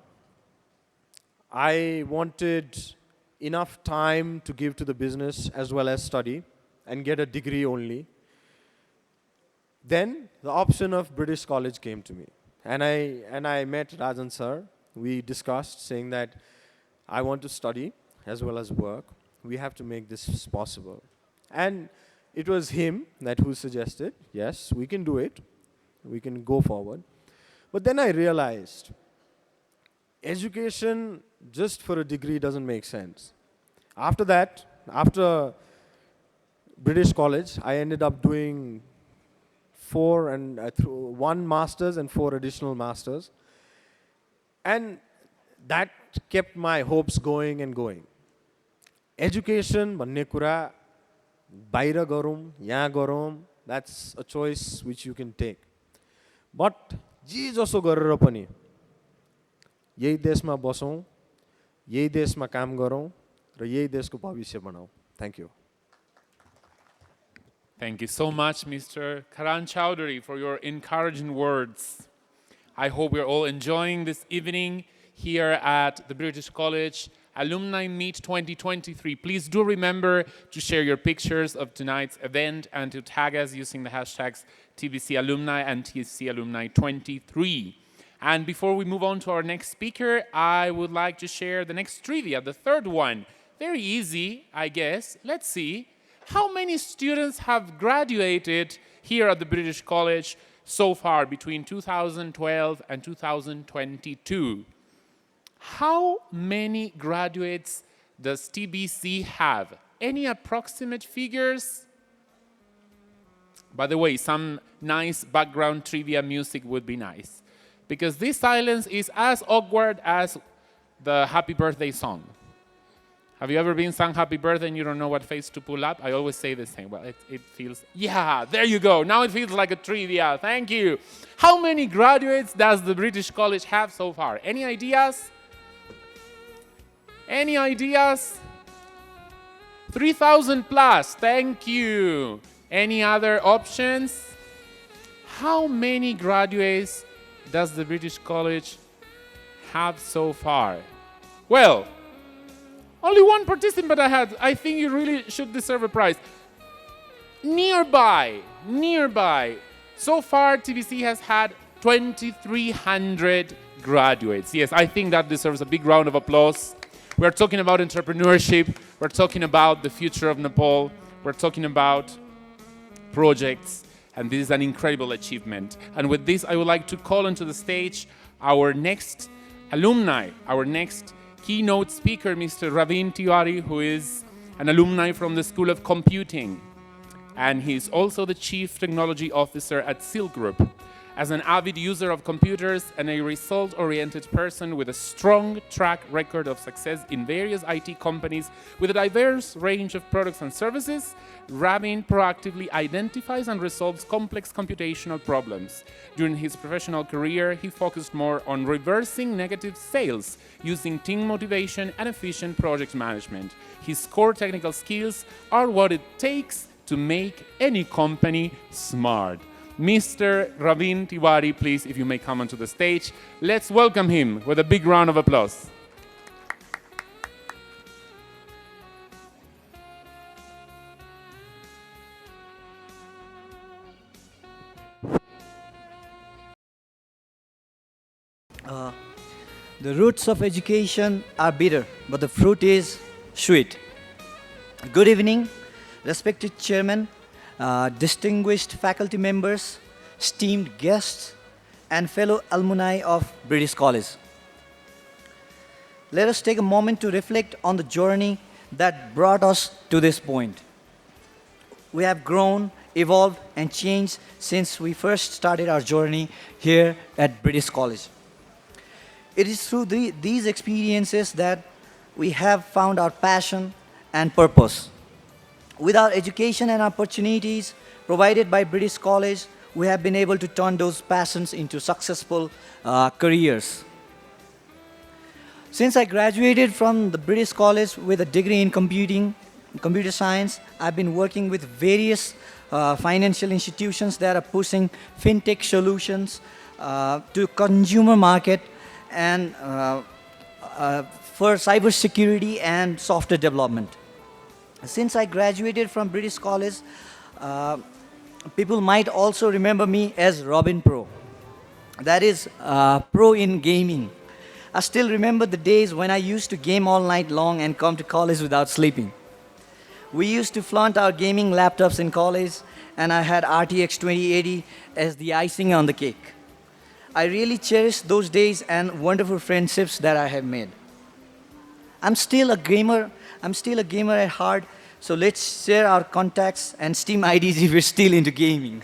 S4: I wanted enough time to give to the business as well as study and get a degree only. Then the option of British College came to me. And I met Rajan sir. We discussed saying that I want to study as well as work. We have to make this possible. And it was him who suggested, yes, we can do it. We can go forward. But then I realized, education just for a degree doesn't make sense. After that, after British College, I ended up doing 1 master's and 4 additional masters. And that kept my hopes going and going. Education भन्ने कुरा बाहिर गरौँ, यहाँ गरौँ, that's a choice which you can take. But जे जसो गरेर पनि यही देशमा बसौँ, यही देशमा काम गरौँ र यही देशको भविष्य बनाऊ। Thank you.
S1: Thank you so much, Mr. Karan Chowdhury, for your encouraging words. I hope we're all enjoying this evening here at the British College Alumni Meet 2023. Please do remember to share your pictures of tonight's event and to tag us using the hashtags TBC Alumni and TBC Alumni 23. And before we move on to our next speaker, I would like to share the next trivia, the third one. Very easy, I guess. Let's see. How many students have graduated here at the British College so far between 2012 and 2022? How many graduates does TBC have? Any approximate figures? By the way, some nice background trivia music would be nice, because this silence is as awkward as the happy birthday song. Have you ever been sung happy birthday and you don't know what face to pull up? I always say the same. Well, it feels, yeah, there you go. Now it feels like a trivia. Thank you. How many graduates does the British College have so far? Any ideas? Any ideas? 3,000 plus. Thank you. Any other options? How many graduates does the British College have so far? Well, only one participant I had. I think you really should deserve a prize. Nearby. So far, TBC has had 2,300 graduates. Yes, I think that deserves a big round of applause. We're talking about entrepreneurship. We're talking about the future of Nepal. We're talking about projects. And this is an incredible achievement. And with this, I would like to call onto the stage our next alumni, our next keynote speaker, Mr. Ravin Tiwari, who is an alumni from the School of Computing. And he's also the Chief Technology Officer at Silk Group. As an avid user of computers and a result-oriented person with a strong track record of success in various IT companies with a diverse range of products and services, Ravin proactively identifies and resolves complex computational problems. During his professional career, he focused more on reversing negative sales using team motivation and efficient project management. His core technical skills are what it takes to make any company smart. Mr. Ravin Tiwari, please, if you may come onto the stage. Let's welcome him with a big round of applause.
S5: The roots of education are bitter, but the fruit is sweet. Good evening, respected chairman, distinguished faculty members, esteemed guests, and fellow alumni of British College. Let us take a moment to reflect on the journey that brought us to this point. We have grown, evolved, and changed since we first started our journey here at British College. It is through these experiences that we have found our passion and purpose. With our education and opportunities provided by British College, we have been able to turn those passions into successful careers. Since I graduated from the British College with a degree in computer science, I've been working with various financial institutions that are pushing fintech solutions to consumer market and for cybersecurity and software development. Since I graduated from British College, people might also remember me as Robin Pro. That is, pro in gaming. I still remember the days when I used to game all night long and come to college without sleeping. We used to flaunt our gaming laptops in college, and I had RTX 2080 as the icing on the cake. I really cherish those days and wonderful friendships that I have made. I'm still a gamer at heart, so let's share our contacts and Steam IDs if we're still into gaming.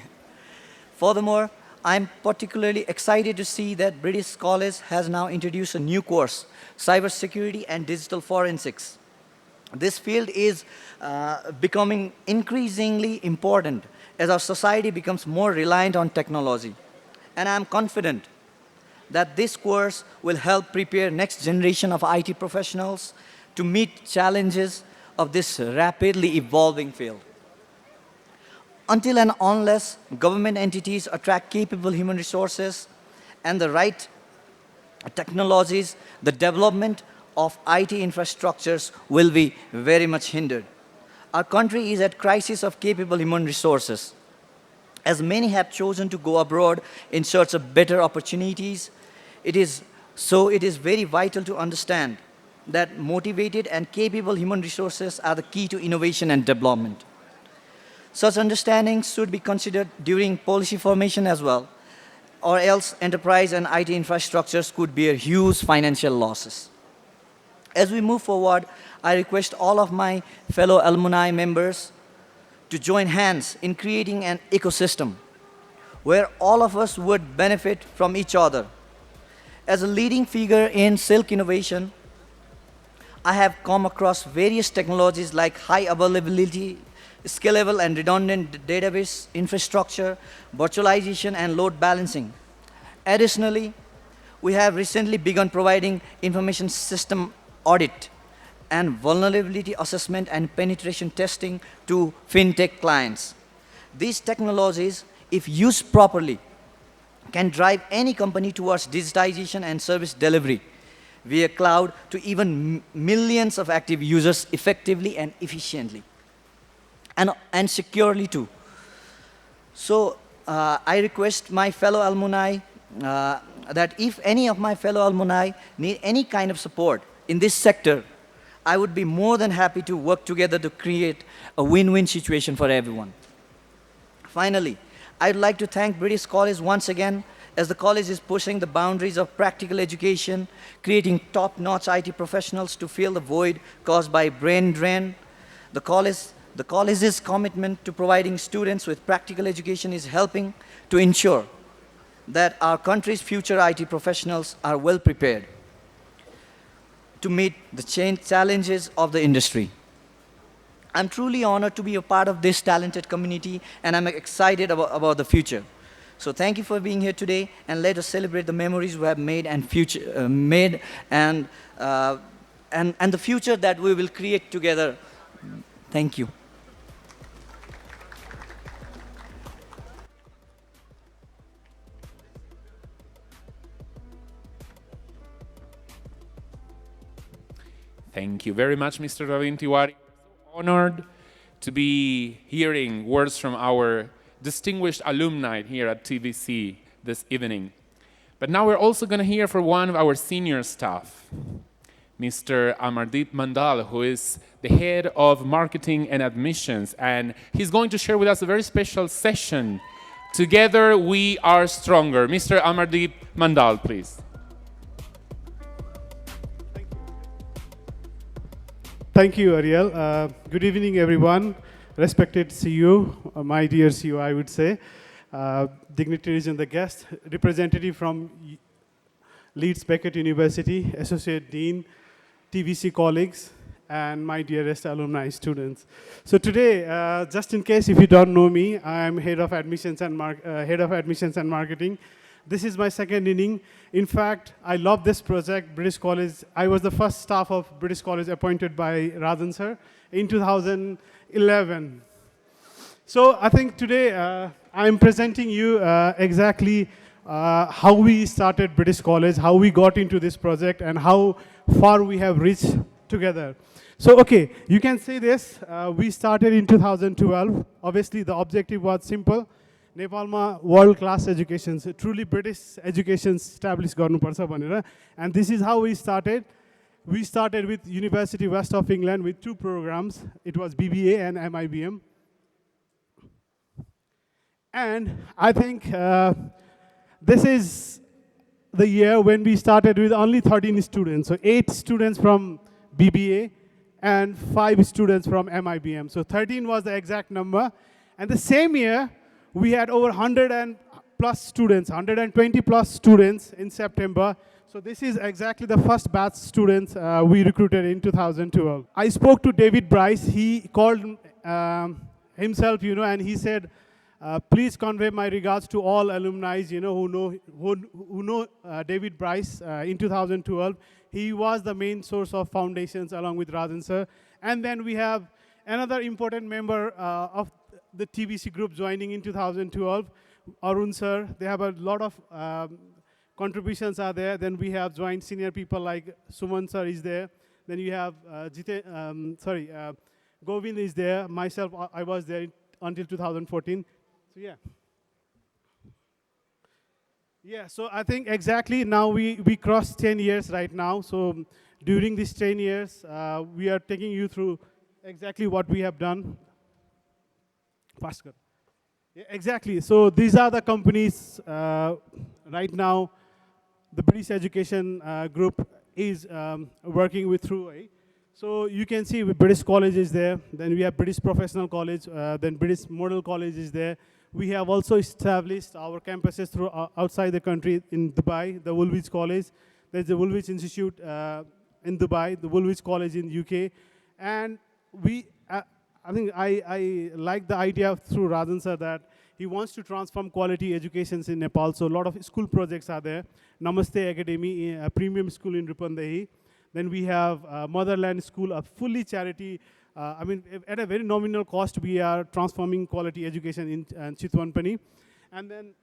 S5: Furthermore, I'm particularly excited to see that British College has now introduced a new course, Cybersecurity and Digital Forensics. This field is becoming increasingly important as our society becomes more reliant on technology. And I'm confident that this course will help prepare next generation of IT professionals to meet challenges of this rapidly evolving field. Until and unless government entities attract capable human resources and the right technologies, the development of IT infrastructures will be very much hindered. Our country is at crisis of capable human resources. As many have chosen to go abroad in search of better opportunities, it is very vital to understand that motivated and capable human resources are the key to innovation and development. Such understandings should be considered during policy formation as well, or else enterprise and IT infrastructures could bear huge financial losses. As we move forward, I request all of my fellow alumni members to join hands in creating an ecosystem where all of us would benefit from each other. As a leading figure in silk innovation, I have come across various technologies like high availability, scalable and redundant database infrastructure, virtualization, and load balancing. Additionally, we have recently begun providing information system audit and vulnerability assessment and penetration testing to fintech clients. These technologies, if used properly, can drive any company towards digitization and service delivery via cloud to even millions of active users effectively and efficiently, and securely too. So I request my fellow alumni that if any of my fellow alumni need any kind of support in this sector, I would be more than happy to work together to create a win-win situation for everyone. Finally, I'd like to thank British College once again, as the college is pushing the boundaries of practical education, creating top-notch IT professionals to fill the void caused by brain drain. The college's commitment to providing students with practical education is helping to ensure that our country's future IT professionals are well prepared to meet the challenges of the industry. I'm truly honored to be a part of this talented community, and I'm excited about the future. So thank you for being here today, and let us celebrate the memories we have made and the future that we will create together. Thank you.
S1: Thank you very much, Mr. Ravin Tiwari. So honored to be hearing words from our distinguished alumni here at TBC this evening. But now we're also going to hear from one of our senior staff, Mr. Amardeep Mandal, who is the head of marketing and admissions, and he's going to share with us a very special session. Together we are stronger. Mr. Amardeep Mandal, please.
S6: Thank you, Ariel. Good evening, everyone. Respected CEO, my dear CEO, I would say, dignitaries and the guests, representative from Leeds Beckett University, Associate Dean, TBC colleagues, and my dearest alumni students. So today, just in case if you don't know me, I'm head of admissions and marketing. This is my second inning. In fact, I love this project, British College. I was the first staff of British College appointed by Rajan sir in 2011. So I think today I'm presenting you exactly how we started British College, how we got into this project, and how far we have reached together. So, okay, you can say this. We started in 2012. Obviously, the objective was simple. Nepalma world-class education, so truly British education established गर्नुपर्छ भनेर. And this is how we started. We started with University West of England with 2 programs. It was BBA and MIBM. And I think this is the year when we started with only 13 students. So 8 students from BBA and 5 students from MIBM. So 13 was the exact number. And the same year, we had over 100 and plus students, 120 plus students in September. So this is exactly the first batch students we recruited in 2012. I spoke to David Bryce. He called himself, and he said, Please convey my regards to all alumni, who know David Bryce in 2012. He was the main source of foundations along with Rajan sir. And then we have another important member of the TBC group joining in 2012, Arun sir. They have a lot of contributions are there. Then we have joined senior people like Suman sir is there. Then you have Govind is there. Myself, I was there until 2014. So yeah. Yeah, so I think exactly now we crossed 10 years right now. So during these 10 years, we are taking you through exactly what we have done. Faster. Yeah, exactly. So these are the companies right now the British Education Group is working with through. So you can see British College is there. Then we have British Professional College. Then British Model College is there. We have also established our campuses through outside the country in Dubai, the Woolwich College. There's the Woolwich Institute in Dubai, the Woolwich College in UK. And I think I like the idea through Rajan sir that he wants to transform quality educations in Nepal. So a lot of school projects are there. Namaste Academy, a premium school in Rupandehi. Then we have Motherland School, a fully charity. At a very nominal cost, we are transforming quality education in Chitwanpani. And then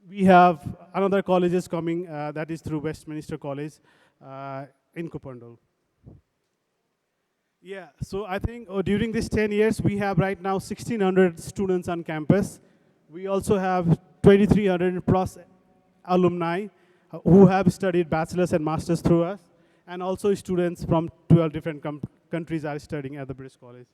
S6: we have another colleges coming, that is through Westminster College in Kupandol. Yeah, so I think during these 10 years, we have right now 1,600 students on campus. We also have 2,300 plus alumni who have studied bachelor's and master's through us. And also students from 12 different countries are studying at the British College.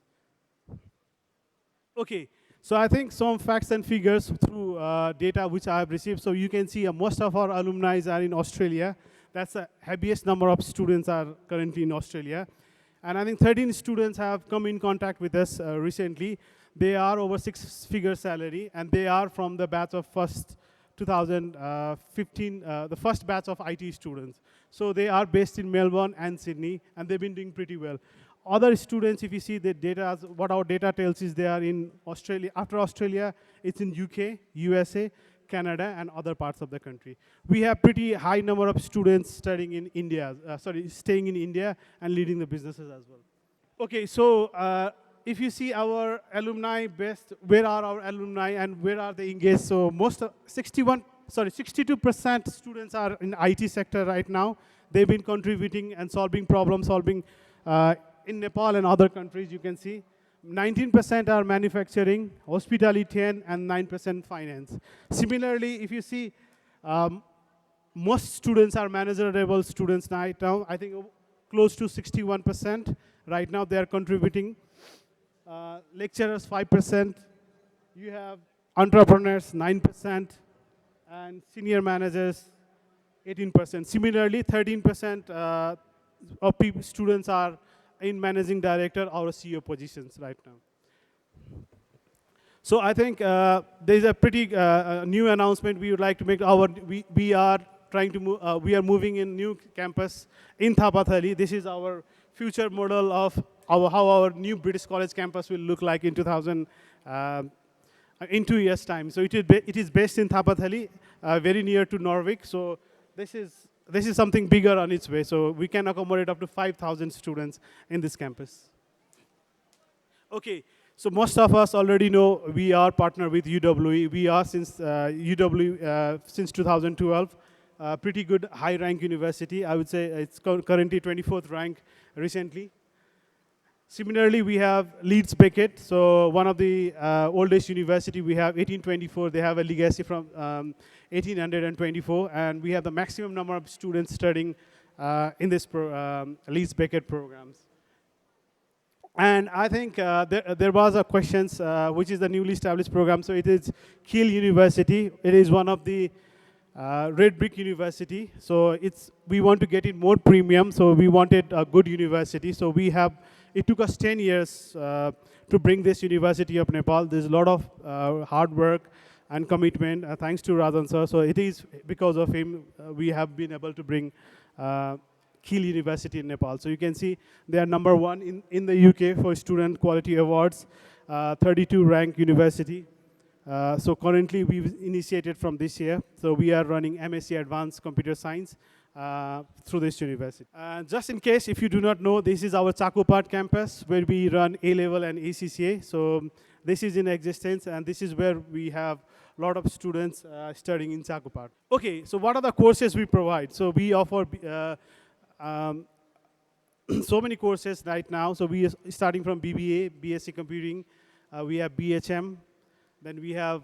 S6: Okay, so I think some facts and figures through data which I have received. So you can see most of our alumni are in Australia. That's the heaviest number of students are currently in Australia. And I think 13 students have come in contact with us recently. They are over 6-figure salary, and they are from the batch of 2015, the first batch of IT students. So they are based in Melbourne and Sydney, and they've been doing pretty well. Other students, if you see the data, what our data tells is they are in Australia. After Australia, it's in UK, USA, Canada, and other parts of the country. We have pretty high number of students studying in India, staying in India and leading the businesses as well. Okay, so if you see our alumni best, where are our alumni and where are they engaged? So 62% students are in IT sector right now. They've been contributing and problem solving in Nepal and other countries, you can see. 19% are manufacturing, hospitality 10, and 9% finance. Similarly, if you see, most students are manager level students right now. I think close to 61% right now they are contributing. Lecturers 5%. You have entrepreneurs 9%, and senior managers 18%. Similarly, 13% of students are in managing director or CEO positions right now. So I think there's a pretty new announcement we would like to make. We are trying to move, we are moving in new campus in Thapathali. This is our future model of how our new British College campus will look like in 2 years' time. So it is based in Thapathali, very near to Norwich. So this is something bigger on its way. So we can accommodate up to 5,000 students in this campus. Okay, so most of us already know we are partnered with UWE. We are since UWE since 2012. Pretty good high-rank university. I would say it's currently 24th rank recently. Similarly, we have Leeds Beckett. So one of the oldest university, we have 1824. They have a legacy from 1824. And we have the maximum number of students studying in this Leeds Beckett programs. And I think there was a questions, which is the newly established program. So it is Keele University. It is one of the red brick university. So we want to get it more premium. So we wanted a good university. So it took us 10 years to bring this University of Nepal. There's a lot of hard work and commitment, thanks to Rajan sir. So it is because of him we have been able to bring Keele University in Nepal. So you can see they are number 1 in the UK for student quality awards, 32 rank university. So currently we've initiated from this year. So we are running MSc Advanced Computer Science through this university. Just in case if you do not know, this is our Chakopart campus where we run A-level and ACCA. So this is in existence, and this is where we have a lot of students studying in Chakopart. Okay, so what are the courses we provide? So we offer so many courses right now. So we are starting from BBA, BSc Computing. We have BHM. Then we have,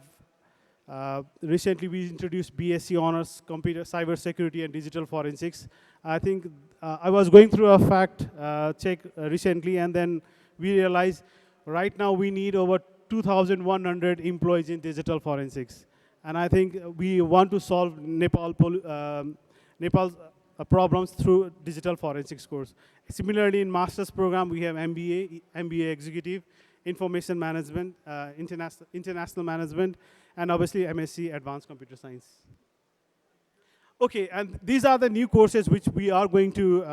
S6: recently we introduced BSc Honors Computer Cyber Security and Digital Forensics. I think I was going through a fact check recently, and then we realized right now we need over 2,100 employees in digital forensics. And I think we want to solve Nepal's problems through digital forensics course. Similarly, in master's program, we have MBA Executive, Information Management, International Management, and obviously MSc Advanced Computer Science. Okay, and these are the new courses which we are going to,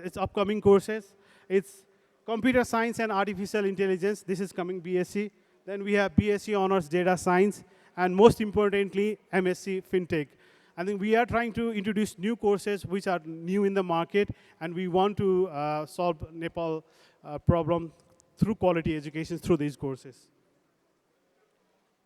S6: it's upcoming courses. It's Computer Science and Artificial Intelligence. This is coming BSc. Then we have BSc Honors Data Science, and most importantly, MSc FinTech. I think we are trying to introduce new courses which are new in the market, and we want to solve Nepal problem through quality education through these courses.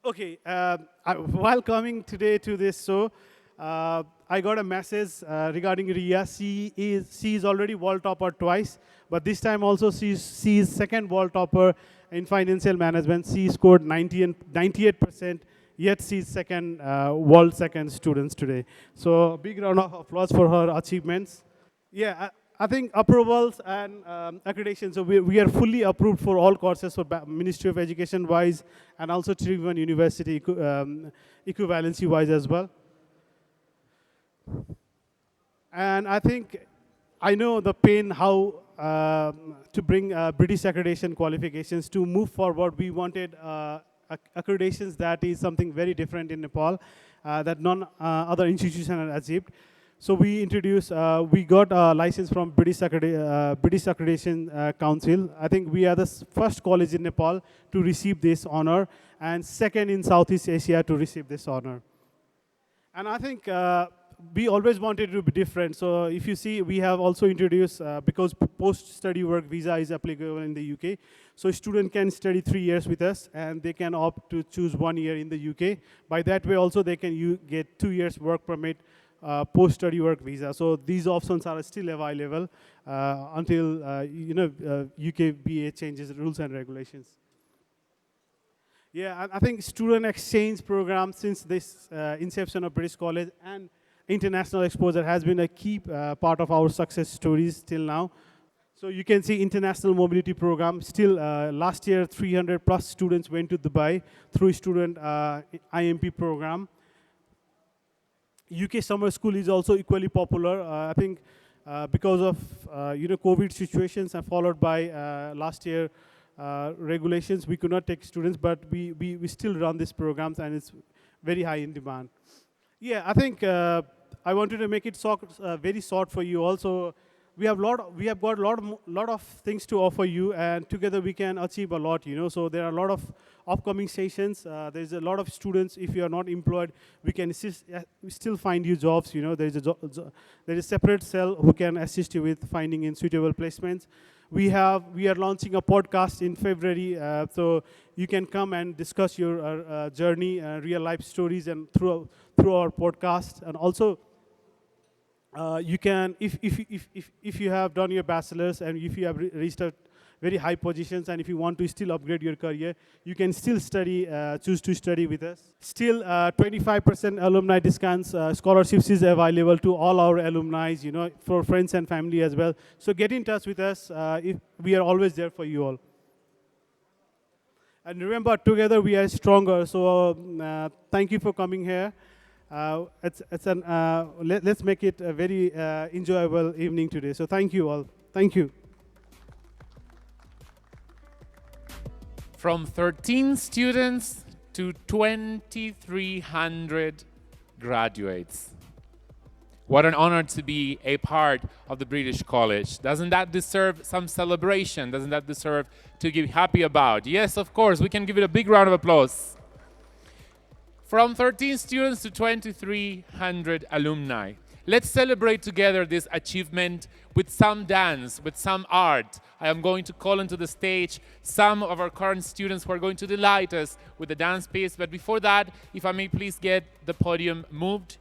S6: Okay, while coming today to this show, I got a message regarding Ria. She is already world topper twice, but this time also she is second world topper in financial management. She scored 98%, yet she's second, world second students today. So big round of applause for her achievements. Yeah, I think approvals and accreditation. So we are fully approved for all courses for Ministry of Education wise, and also Tribhuvan University equivalency wise as well. And I think I know the pain how to bring British accreditation qualifications to move forward. We wanted accreditations that is something very different in Nepal that none other institution had achieved. So we introduced, we got a license from British Accreditation Council. I think we are the first college in Nepal to receive this honor, and second in Southeast Asia to receive this honor. And I think we always wanted to be different. So if you see, we have also introduced, because post-study work visa is applicable in the UK, so a student can study 3 years with us, and they can opt to choose 1 year in the UK. By that way also, they can get 2 years work permit post-study work visa. So these options are still available until UK BA changes rules and regulations. Yeah, I think student exchange program since this inception of British College and international exposure has been a key part of our success stories till now. So you can see international mobility program. Still last year, 300 plus students went to Dubai through student IMP program. UK summer school is also equally popular. I think because of COVID situations and followed by last year regulations, we could not take students, but we still run these programs, and it's very high in demand. Yeah, I think I wanted to make it very short for you. Also, we have got a lot of things to offer you, and together we can achieve a lot. So there are a lot of upcoming sessions. There's a lot of students. If you are not employed, we can still find you jobs. There is a separate cell who can assist you with finding in suitable placements. We are launching a podcast in February, so you can come and discuss your journey, real life stories, and through our podcast. And also, you can, if you have done your bachelor's and if you have reached a very high positions, and if you want to still upgrade your career, you can still study, choose to study with us. Still, 25% alumni discounts, scholarships is available to all our alumni, for friends and family as well. So get in touch with us. If we are always there for you all. And remember, together we are stronger. So thank you for coming here. Let's make it a very enjoyable evening today. So thank you all. Thank you.
S1: From 13 students to 2,300 graduates. What an honor to be a part of the British College. Doesn't that deserve some celebration? Doesn't that deserve to be happy about? Yes, of course, we can give it a big round of applause. From 13 students to 2,300 alumni. Let's celebrate together this achievement with some dance, with some art. I am going to call onto the stage some of our current students who are going to delight us with the dance piece. But before that, if I may please get the podium moved.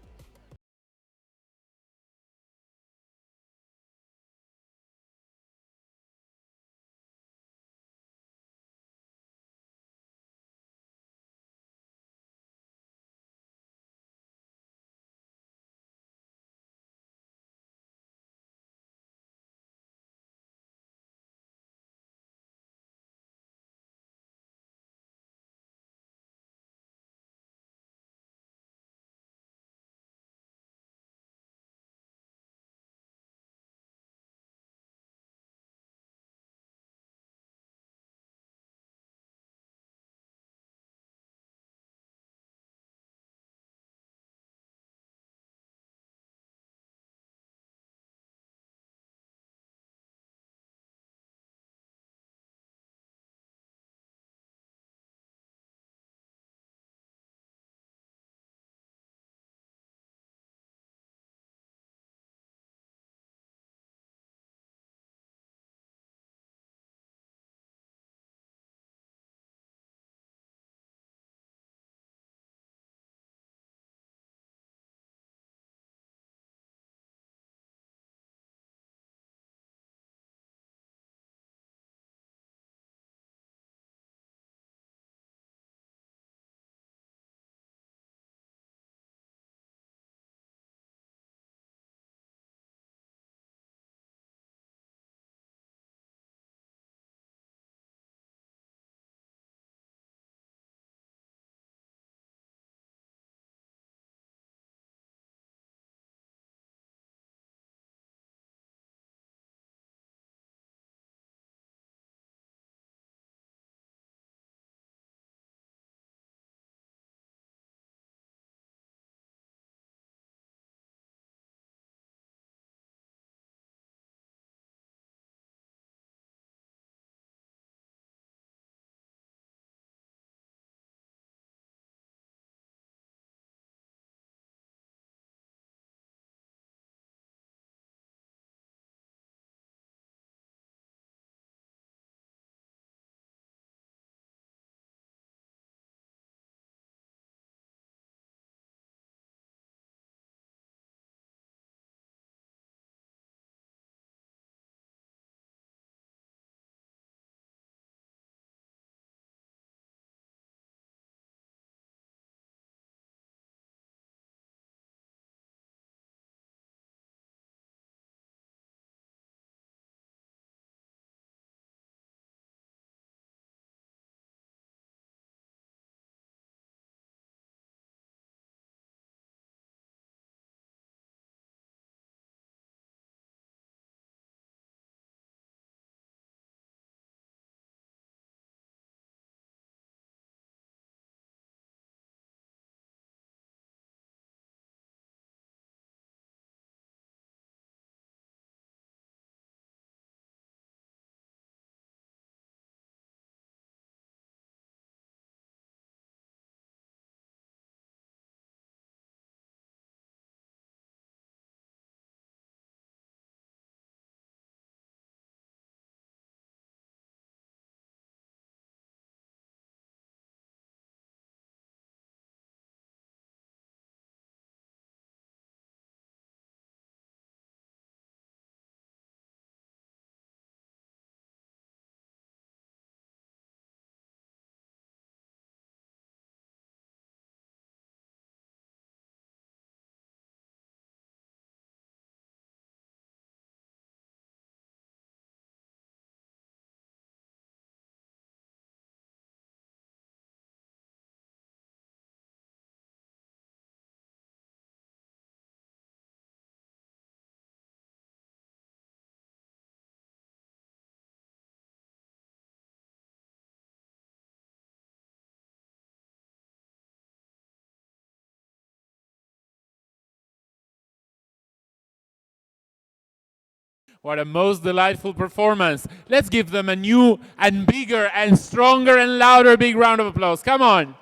S1: What a most delightful performance. Let's give them a new and bigger and stronger and louder big round of applause. Come on.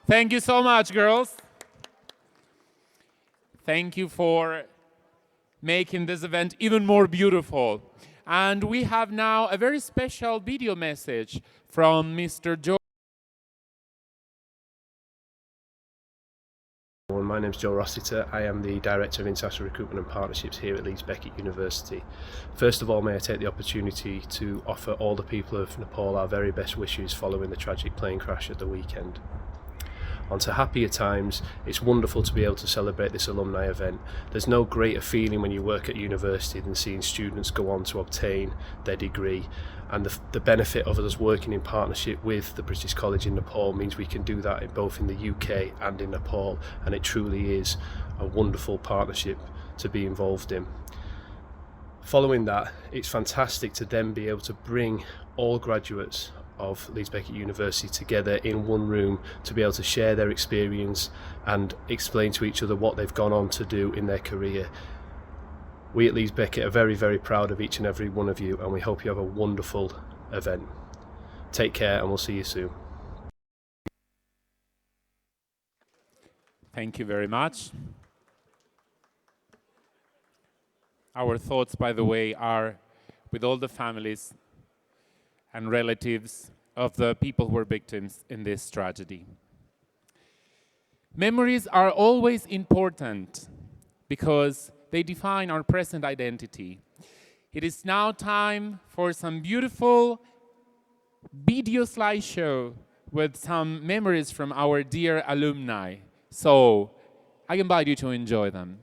S1: Thank you so much, girls. Thank you for making this event even more beautiful. And we have now a very special video message from Mr. Joe.
S7: My name is Joe Rossiter. I am the Director of International Recruitment and Partnerships here at Leeds Beckett University. First of all, may I take the opportunity to offer all the people of Nepal our very best wishes following the tragic plane crash at the weekend. On to happier times. It's wonderful to be able to celebrate this alumni event. There's no greater feeling when you work at university than seeing students go on to obtain their degree, and the benefit of us working in partnership with the British College in Nepal means we can do that in both in the UK and in Nepal, and it truly is a wonderful partnership to be involved in. Following that, it's fantastic to then be able to bring all graduates of Leeds Beckett University together in one room to be able to share their experience and explain to each other what they've gone on to do in their career. We at Leeds Beckett are very, very proud of each and every one of you, and we hope you have a wonderful event. Take care, and we'll see you soon.
S1: Thank you very much. Our thoughts, by the way, are with all the families and relatives of the people who were victims in this tragedy. Memories are always important because they define our present identity. It is now time for some beautiful video slideshow with some memories from our dear alumni. So I invite you to enjoy them.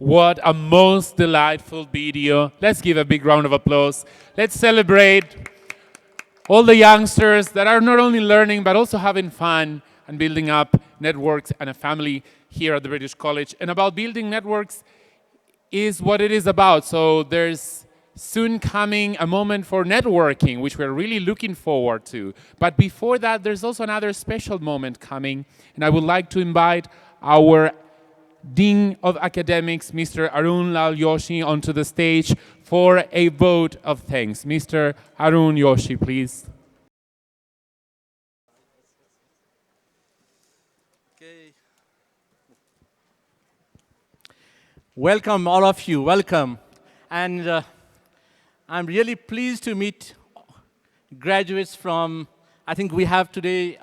S1: What a most delightful video. Let's give a big round of applause. Let's celebrate all the youngsters that are not only learning but also having fun and building up networks and a family here at the British College. And about building networks is what it is about. So there's soon coming a moment for networking, which we're really looking forward to. But before that, there's also another special moment coming. And I would like to invite our Dean of Academics, Mr. Arun Lal Yoshi, onto the stage for a vote of thanks. Mr. Arun Yoshi, please.
S8: Welcome, all of you. Welcome. And I'm really pleased to meet graduates from, I think we have today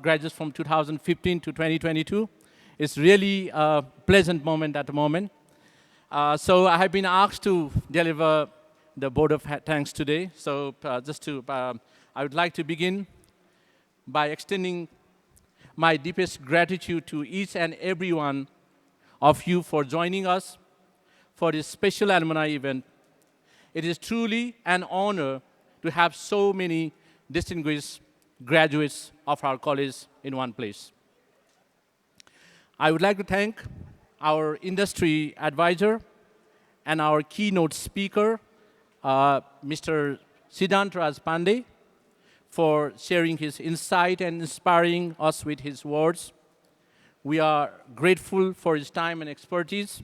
S8: graduates from 2015 to 2022. It's really a pleasant moment at the moment. So I have been asked to deliver the vote of thanks today. So I would like to begin by extending my deepest gratitude to each and every one of you for joining us for this special alumni event. It is truly an honor to have so many distinguished graduates of our college in one place. I would like to thank our industry advisor and our keynote speaker, Mr. Siddhant Raj Pandey, for sharing his insight and inspiring us with his words. We are grateful for his time and expertise.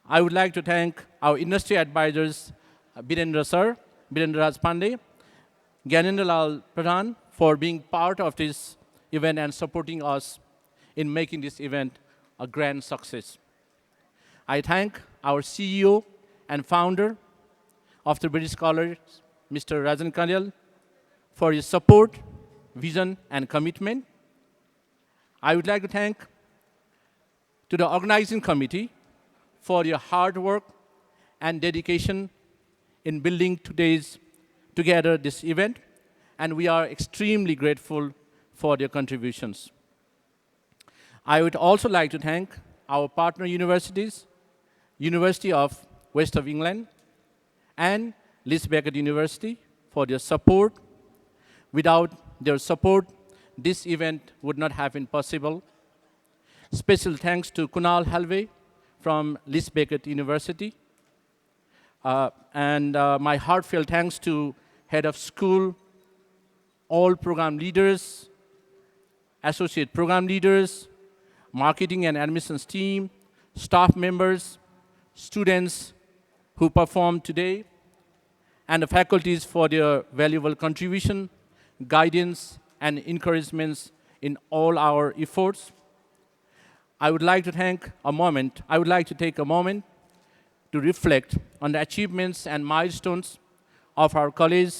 S8: I would like to thank our industry advisors, Birendra Sir, Birendra Raj Pandey, Gyanendra Lal Pradhan, for being part of this event and supporting us in making this event a grand success. I thank our CEO and founder of the British College, Mr. Rajan Kanyal, for his support, vision, and commitment. I would like to thank to the organizing committee for your hard work and dedication in building together this event, and we are extremely grateful for their contributions. I would also like to thank our partner universities, University of West of England and Leeds Beckett University, for their support. Without their support, this event would not have been possible. Special thanks to Kunal Hulbe from Leeds Beckett University. And my heartfelt thanks to head of school, all program leaders, associate program leaders, marketing and admissions team, staff members, students who performed today, and the faculties for their valuable contribution, guidance, and encouragements in all our efforts. I would like to take a moment to reflect on the achievements and milestones of our college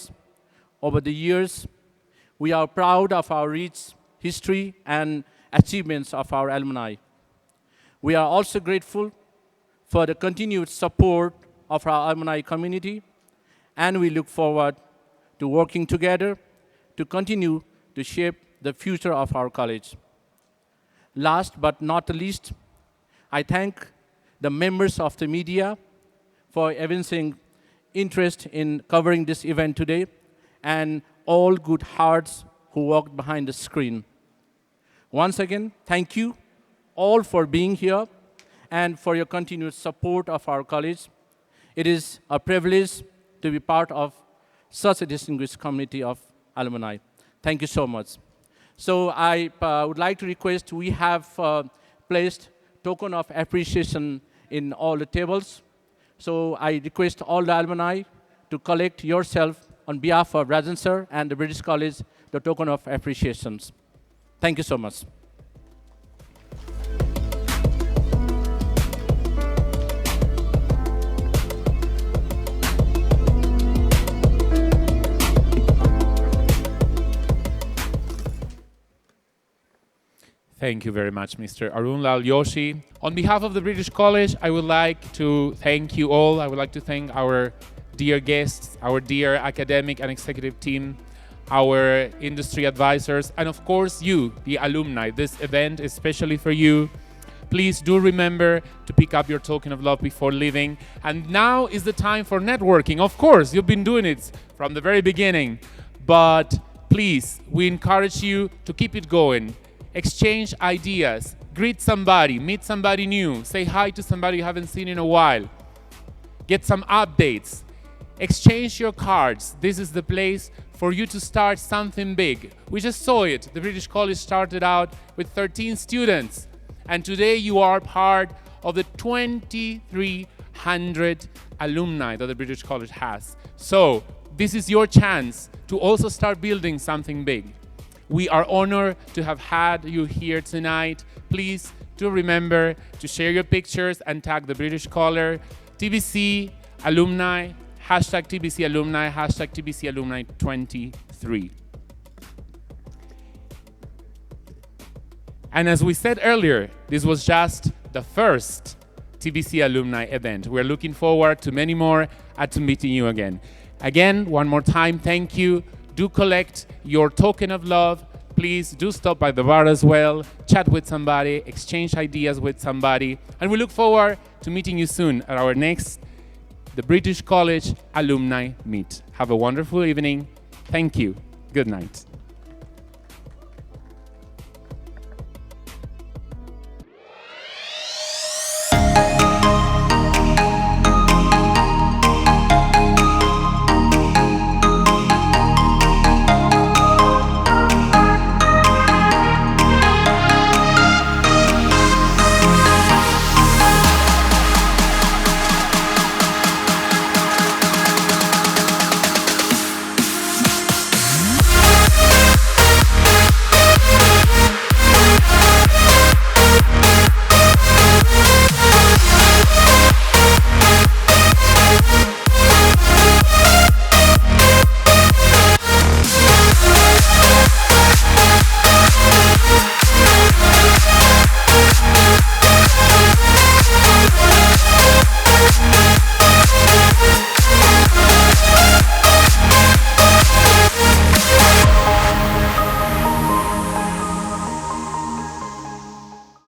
S8: over the years. We are proud of our rich history and achievements of our alumni. We are also grateful for the continued support of our alumni community, and we look forward to working together to continue to shape the future of our college. Last but not least, I thank the members of the media for evincing interest in covering this event today, and all good hearts who worked behind the screen. Once again, thank you all for being here and for your continued support of our college. It is a privilege to be part of such a distinguished community of alumni. Thank you so much. So I would like to request, we have placed token of appreciation in all the tables. So I request all the alumni to collect yourself on behalf of Rajan Sir and the British College, the token of appreciations. Thank you so much.
S1: Thank you very much, Mr. Arun Lal Yoshi. On behalf of the British College, I would like to thank you all. I would like to thank our dear guests, our dear academic and executive team, our industry advisors, and of course you, the alumni. This event is especially for you please do remember to pick up your token of love before leaving. And now is the time for networking. Of course, you've been doing it from the very beginning, but please, we encourage you to keep it going. Exchange ideas, greet somebody, meet somebody new, say hi to somebody you haven't seen in a while, get some updates, exchange your cards. This is the place for you to start something big. We just saw it. The British College started out with 13 students, and today you are part of the 2,300 alumni that the British College has. So this is your chance to also start building something big. We are honored to have had you here tonight. Please do remember to share your pictures and tag the British College, TBC Alumni, hashtag TBC Alumni, hashtag TBC Alumni 23. And as we said earlier, this was just the first TBC Alumni event. We're looking forward to many more and to meeting you again. Again, one more time, thank you. Do collect your token of love. Please do stop by the bar as well, chat with somebody, exchange ideas with somebody. And we look forward to meeting you soon at our next the British College Alumni Meet. Have a wonderful evening. Thank you. Good night.